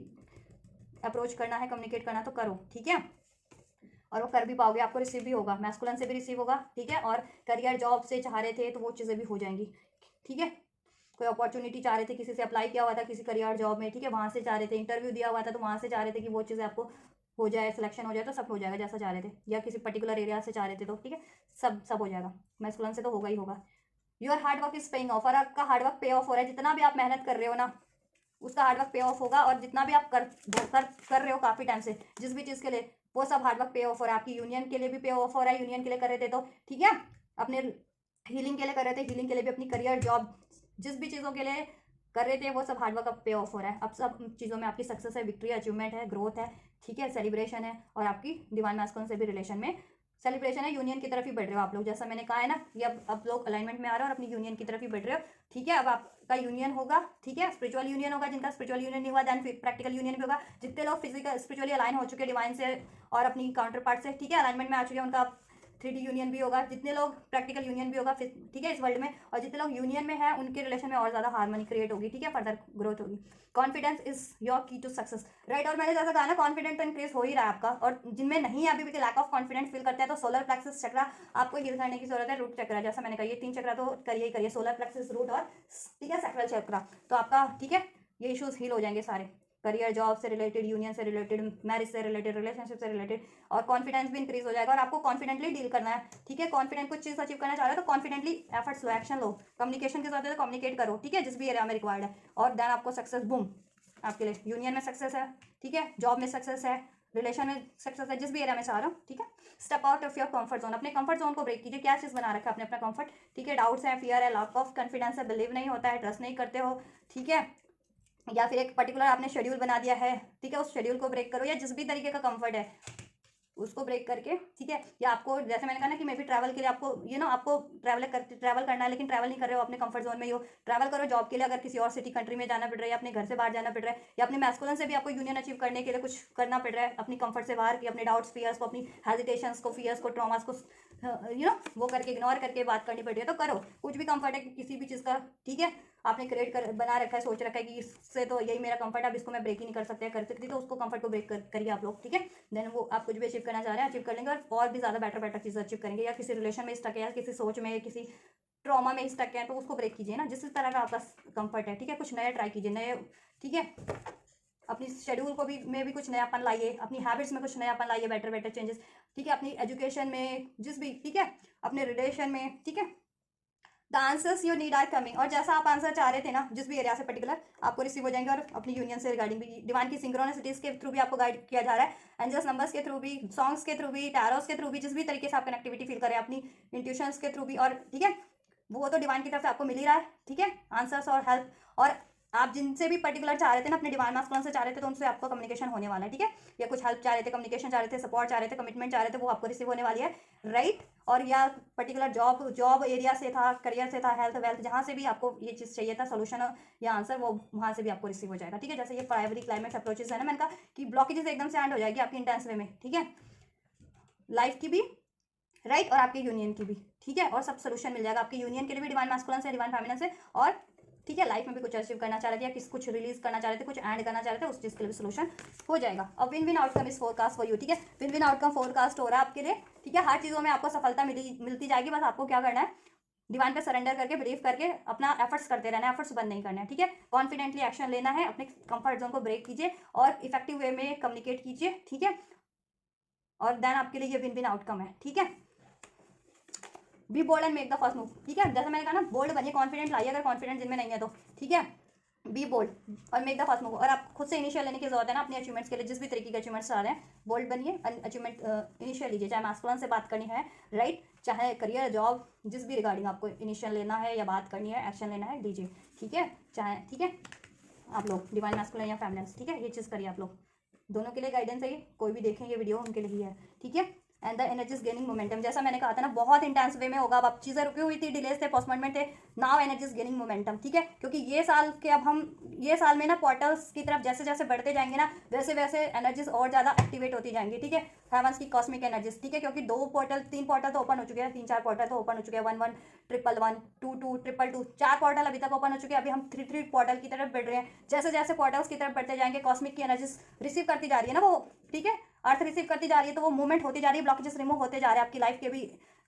अप्रोच करना है, कम्युनिकेट करना तो करो, ठीक है। और वो कर भी पाओगे, आपको रिसीव भी होगा, मैस्कुलिन से भी रिसीव होगा, ठीक है। और करियर जॉब से चाह रहे थे तो वो चीज़ें भी हो जाएंगी, ठीक है। कोई अपॉर्चुनिटी चाह रहे थे, किसी से अप्लाई किया हुआ था किसी करियर जॉब में, ठीक है, वहाँ से चाह रहे थे, इंटरव्यू दिया हुआ था तो वहाँ से चाह रहे थे कि वो चीज़ें आपको हो जाए, सिलेक्शन हो जाए, तो सब हो जाएगा जैसा चाह रहे थे, या किसी पर्टिकुलर एरिया से चाह रहे थे तो ठीक है, सब हो जाएगा, मैस्कुलिन से तो होगा ही होगा। Your hard work is paying off, और आपका हार्ड वर्क पे ऑफ हो रहा है, जितना भी आप मेहनत कर रहे हो ना उसका हार्डवर्क पे ऑफ होगा, और जितना भी आप कर रहे हो काफ़ी टाइम से जिस भी चीज़ के लिए, वो सब हार्डवर्क पे ऑफ हो रहा है। आपकी यूनियन के लिए भी पे ऑफ हो रहा है, यूनियन के लिए कर रहे थे तो ठीक है, अपने हीलिंग के लिए कर रहे थे, हीलिंग के लिए भी, अपनी करियर जॉब जिस भी चीज़ों के लिए कर रहे थे वो सब हार्डवर्क अब पे ऑफ हो रहा है। अब सब चीज़ों में आपकी सक्सेस है, विक्ट्री, अचीवमेंट है, ग्रोथ है, ठीक है, सेलिब्रेशन है, और आपकी डिवाइन मैस्कुलिन से भी रिलेशन में सेलिब्रेशन है, यूनियन की तरफ ही बढ़ रहे हो आप लोग, जैसा मैंने कहा है ना कि अब लोग अलाइनमेंट में आ रहे हो और अपनी यूनियन की तरफ ही बढ़ रहे हो, ठीक है। अब आपका यूनियन होगा, ठीक है, स्पिरिचुअल यूनियन होगा, जिनका स्पिरिचुअल यूनियन नहीं हुआ देन प्रैक्टिकल यूनियन भी होगा। जितने लोग फिजिकल स्पिरिचुअली अलाइन हो चुके हैं डिवाइन से और अपनी काउंटर पार्ट से, ठीक है, अलाइनमेंट में आ चुके हैं, उनका 3D यूनियन भी होगा, जितने लोग प्रैक्टिकल यूनियन भी होगा, ठीक है, इस वर्ल्ड में, और जितने लोग यूनियन में हैं उनके रिलेशन में और ज़्यादा हार्मनी क्रिएट होगी, ठीक है, फर्दर ग्रोथ होगी। कॉन्फिडेंस इज योर की टू सक्सेस, राइट। और मैंने जैसा कहा ना, कॉन्फिडेंस तो इंक्रीज हो ही रहा है आपका, और जिनमें नहीं है अभी भी लैक ऑफ कॉन्फिडेंस फील करते हैं तो सोलर प्लेक्सस चक्रा आपको हील करने की जरूरत है, रूट चक्रा, जैसा मैंने कहा ये 3 चक्रा तो करिए ही करिए, सोलर प्लेक्सस, रूट और ठीक है सैक्रल चक्रा, तो आपका ठीक है ये इश्यूज हील हो जाएंगे सारे, करियर जॉब से रिलेटेड, यूनियन से रिलेटेड, मैरिज से रिलेटेड, रिलेशनशिप से रिलेटेड, और कॉन्फिडेंस भी इंक्रीज हो जाएगा, और आपको कॉन्फिडेंटली डील करना है, ठीक है। कॉन्फिडेंट कुछ चीज़ अचीव करना चाह रहे हो तो कॉन्फिडेंटली एफर्ट्स लो, एक्शन लो, कम्युनिकेशन की जरूरत है तो कम्युनिकेट करो, ठीक है, जिस भी एरिया में रिक्वायर्ड है, और देन आपको सक्सेस बूम आपके लिए, यूनियन में सक्सेस है, ठीक है, जॉब में सक्सेस है, रिलेशन में सक्सेस है, जिस भी एरिया में चाह रहा हूँ, ठीक है। Step out of your comfort zone, अपने कंफर्ट जोन को ब्रेक कीजिए, क्या चीज़ बना रखा है आपने अपना कंफर्ट, ठीक है, डाउट्स है, फियर है, लैक ऑफ कॉन्फिडेंस है, बिलीव नहीं होता है, ट्रस्ट नहीं करते हो, ठीक है, या फिर एक पर्टिकुलर आपने शेड्यूल बना दिया है, ठीक है, उस शेड्यूल को ब्रेक करो, या जिस भी तरीके का कंफर्ट है उसको ब्रेक करके, ठीक है। या आपको जैसे मैंने कहा ना कि मे बी ट्रैवल के लिए आपको आपको ट्रैवल करना है, लेकिन ट्रैवल नहीं कर रहे हो, अपने कंफर्ट जोन में ही हो, ट्रैवल करो जॉब के लिए, अगर किसी और सिटी कंट्री में जाना पड़ रहा है, या अपने घर से बाहर जाना पड़ रहा है, या अपने मैस्कुलिन से भी आपको यूनियन अचीव करने के लिए कुछ करना पड़ रहा है, अपनी कंफर्ट से बाहर की, अपने डाउट्स, फियर्स को, अपनी हेजिटेशंस को, फियर्स को, ट्रॉमास को वो करके इग्नोर करके बात करनी पड़ रही है तो करो, कुछ भी कंफर्ट है किसी भी चीज़ का, ठीक है, आपने बना रखा है, सोच रखा है कि इससे तो यही मेरा कंफर्ट है, अब इसको मैं ब्रेक ही नहीं कर सकती, तो उसको कंफर्ट को ब्रेक करिए आप लोग, ठीक है। देन वो आप कुछ भी अचीव करना चाह रहे हैं अचीव कर लेंगे, और भी ज़्यादा बेटर चीज़ अचीव करेंगे, या किसी रिलेशन में स्टक है, या किसी सोच में, किसी ट्रॉमा में स्टक है तो उसको ब्रेक कीजिए ना, जिस तरह का आपका कंफर्ट है, ठीक है, कुछ नया ट्राई कीजिए, नए, ठीक है, अपनी शेड्यूल को भी में भी कुछ नयापन लाइए, अपनी हैबिट्स में कुछ नयापन लाइए, बेटर चेंजेस, ठीक है, अपनी एजुकेशन में, जिस भी, ठीक है, अपने रिलेशन में, ठीक है। The answers you need are coming, और जैसा आप आंसर चाह रहे थे ना जिस भी एरिया से पर्टिकुलर, आपको रिसीव हो जाएंगे, और अपनी यूनियन से रिगार्डिंग भी, डिवाइन की सिंक्रोनिसिटीज के थ्रू भी आपको गाइड किया जा रहा है, एंजल्स नंबर्स के थ्रू भी, सॉन्ग्स के थ्रू भी, टैरोस के थ्रू भी, जिस भी तरीके से आप कनेक्टिविटी फील करें, अपनी इंट्यूशंस के थ्रू भी, और ठीक है वो तो डिवाइन की तरफ से आपको मिल ही रहा है, ठीक है, आंसर्स और हेल्प, और आप जिनसे भी पर्टिकुलर चाह रहे थे ना, अपने डिवाइन मास्कुलिन से चाह रहे थे, तो उनसे आपको कम्युनिकेशन होने वाला है, ठीक है, या कुछ हेल्प चाह रहे थे, कम्युनिकेशन चाह रहे थे, सपोर्ट चाह रहे थे, कमिटमेंट चाह रहे थे, वो आपको रिसीव होने वाली है, राइट। और या पर्टिकुलर जॉब एरिया से था, करियर से था, हेल्थ वेल्थ, जहाँ से भी आपको ये चीज़ चाहिए था सोल्यूशन या आंसर, वो वहाँ से भी आपको रिसीव हो जाएगा, ठीक है। जैसे ये प्राइमरी क्लाइमेट अप्रोचेस है ना, मैंने कहा कि ब्लॉकेजेस एकदम से एंड हो जाएगी आपकी इंटेंस वे में, ठीक है, लाइफ की भी, राइट, और आपके यूनियन की भी, ठीक है, और सब सोल्यूशन मिल जाएगा आपके यूनियन के लिए भी, डिवाइन मास्कुलिन से, डिवाइन फेमिनिन से, और ठीक है लाइफ में भी कुछ अचीव करना चाह रहे थे, या कुछ रिलीज करना चाह रहे थे, कुछ एंड करना चाह रहे थे, उस चीज़ के लिए भी सोल्यूशन हो जाएगा। अब विन विन आउटकम इस फोरकास्ट फॉर यू, ठीक है, विन विन आउटकम फोरकास्ट हो रहा है आपके लिए, ठीक है, हर चीज़ों में आपको सफलता मिलती जाएगी, बस आपको क्या करना है, डिवाइन पे सरेंडर करके, बिलीव करके अपना एफर्ट्स करते रहना है, एफर्ट्स बंद नहीं करना है, ठीक है, कॉन्फिडेंटली एक्शन लेना है, अपने कंफर्ट जोन को ब्रेक कीजिए और इफेक्टिव वे में कम्युनिकेट कीजिए, ठीक है, और देन आपके लिए ये विन विन आउटकम है, ठीक है। Be bold and make the first move, ठीक है, जैसे मैंने कहा ना, बोल्ड बनिए, कॉन्फिडेंट लाइए, अगर कॉन्फिडेंट जिनमें नहीं है तो, ठीक है, बी बोल्ड और मेक द फर्स्ट मूव, और आप खुद से इनिशियल लेने की जरूरत है ना अपने अचीवमेंट्स के लिए, जिस भी तरीके के अचीवमेंट्स आ रहे हैं, बोल्ड बनिए, अचीवमेंट इनिशियल लीजिए, चाहे मास्कुलिन से बात करनी है, राइट, चाहे करियर जॉब, जिस भी रिगार्डिंग आपको इनिशियल लेना है या बात करनी है, एक्शन लेना है, लीजिए, ठीक है, चाहे, ठीक है, आप लोग डिवाइन मास्कुलिन या फेमिनिन, ठीक है, ये चीज़ करिए आप लोग, दोनों के लिए गाइडेंस है, ये कोई भी देखें ये वीडियो उनके लिए ही है, ठीक है। And the energies gaining momentum, जैसा मैंने कहा था ना, बहुत इंटेंस वे में होगा। अब चीज़ें रुकी हुई थी, डिलेज थे, पोस्टपोनमेंट थे, नाउ एनर्जीज गेनिंग मोमेंटम, ठीक है। क्योंकि ये साल के अब हम ये साल में ना पोर्टल्स की तरफ जैसे जैसे बढ़ते जाएंगे ना, वैसे वैसे एनर्जीज और ज़्यादा एक्टिवेट होती जाएंगी, ठीक है। हेवंस की कॉस्मिक एनर्जीज, ठीक है। क्योंकि 3 पोर्टल तो ओपन हो चुके हैं, 3-4 पोर्टल तो ओपन हो चुके हैं, 1-1, 1-1, 2-2, 2-2, 4 पोर्टल अभी तक ओपन हो चुके हैं। अभी हम 3-3 पोर्टल की तरफ बढ़ रहे हैं। जैसे जैसे पोर्टल्स की तरफ बढ़ते जाएंगे, कॉस्मिक की एनर्जीज रिसीव करती जा रही है ना वो, ठीक है, अर्थ रिसीव करती जा रही है, तो वो मूवमेंट होती जा रही है, ब्लॉकेजेस रिमूव होते जा रहे हैं आपकी लाइफ के भी।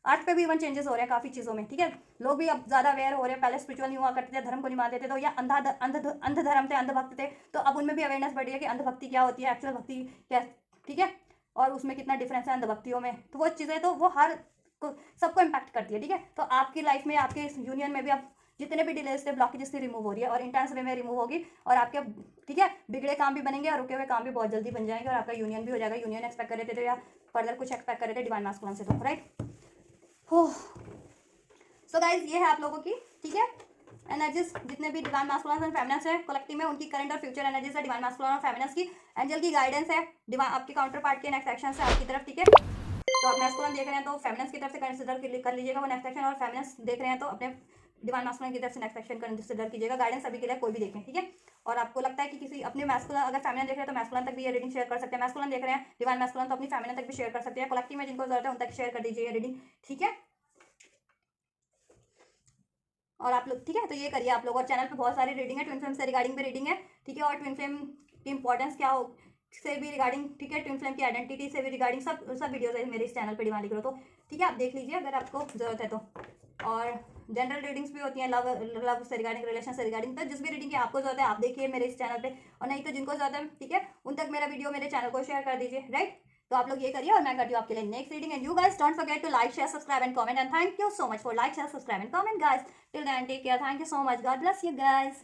अर्थ पे भी इवन चेंजेस हो रहे हैं काफ़ी चीज़ों में, ठीक है। लोग भी अब ज़्यादा अवेयर हो रहे हैं। पहले स्पिरिचुअल नहीं हुआ करते थे, धर्म को नहीं मानते थे, तो या अंध धर्म थे, अंधभक्त थे, तो अब उनमें भी अवेयरनेस बढ़ी है कि अंधभक्ति क्या होती है, एक्चुअल भक्ति क्या, ठीक है, और उसमें कितना डिफरेंस है अंधभक्तियों में। तो वो चीज़ें तो वो हर सबको इम्पैक्ट करती है, ठीक है। तो आपकी लाइफ में, आपके यूनियन में भी अब जितने भी डिलेज थे, ब्लॉकेजेस थी, रिमूव हो रही है और इंटेंस वे में रिमूव होगी। और आपके, ठीक है, बिगड़े काम भी बनेंगे और रुके हुए काम भी बहुत जल्दी बन जाएंगे और आपका यूनियन भी हो जाएगा। यूनियन एक्सपेक्ट कर रहे थे तो, या फर्दर कुछ एक्सपेक्ट कर रहे थे डिवाइन मास्कुलिन से, तो राइट हो। सो गाइज ये है आप लोगों की, ठीक है, एनर्जीज जितने भी डिवाइन मास्कुलिन एंड फेमिनिन्स है कलेक्टिव में, उनकी करंट और फ्यूचर एनर्जीज है डिवाइन मास्कुलिन और फेमिनिन्स की। एंजल की गाइडेंस है डिवाइन आपके काउंटर पार्ट के नेक्स्ट एक्शन से आपकी तरफ, ठीक है। तो आप मैस्कुलिन देख रहे हैं तो फेमिनिन्स की तरफ से कंसिडर कर लीजिएगा वो नेक्स्ट एक्शन, और फेमिनिन्स देख रहे हैं तो अपने डिवाइन मास्कुलिन की तरफ से नेक्स्ट एक्शन कंसिडर कीजिएगा। गाइडेंस सभी के लिए कोई भी देखें, ठीक है। और आपको लगता है कि किसी अपने मैस्कुलिन, अगर फेमिनिन देख रहे हैं तो मैस्कुलिन तक भी ये रीडिंग शेयर कर सकते हैं। मैस्कुलिन देख रहे हैं डिवाइन मैस्कुलिन तो अपनी फेमिनिन तक भी शेयर कर सकते हैं। कलेक्टिव में जिनको जरूरत है उन तक शेयर कर दीजिए रीडिंग, ठीक है। और आप लोग, ठीक है, तो ये करिए आप लोग। और चैनल पे बहुत सारी रीडिंग है, ट्विन फ्लेम से रिगार्डिंग भी रीडिंग है, ठीक है। और ट्विन फ्लेम की इंपॉर्टेंस क्या हो से भी रिगार्डिंग, ठीक है, ट्विन फ्लेम की आइडेंटिटी से भी रिगार्डिंग सब वीडियोस है मेरे इस चैनल पे डिवाइन लिख लो, तो ठीक है, आप देख लीजिए अगर आपको जरूरत है तो। और जनरल रीडिंग्स भी होती हैं, लव से रिगार्डिंग, रिलेशन से रिगार्डिंग, तो जिस भी रीडिंग की आपको जरूरत है आप देखिए मेरे इस चैनल पे, और नहीं तो जिनको जरूरत है, ठीक है, उन तक मेरा वीडियो मेरे चैनल को शेयर कर दीजिए, राइट। तो आप लोग ये करिए और मैं करती हूँ आपके लिए next reading. And you guys don't forget to like, share, subscribe and comment, and thank you so much for like, share, subscribe and comment guys. Till then take care, thank you so much, God bless you guys.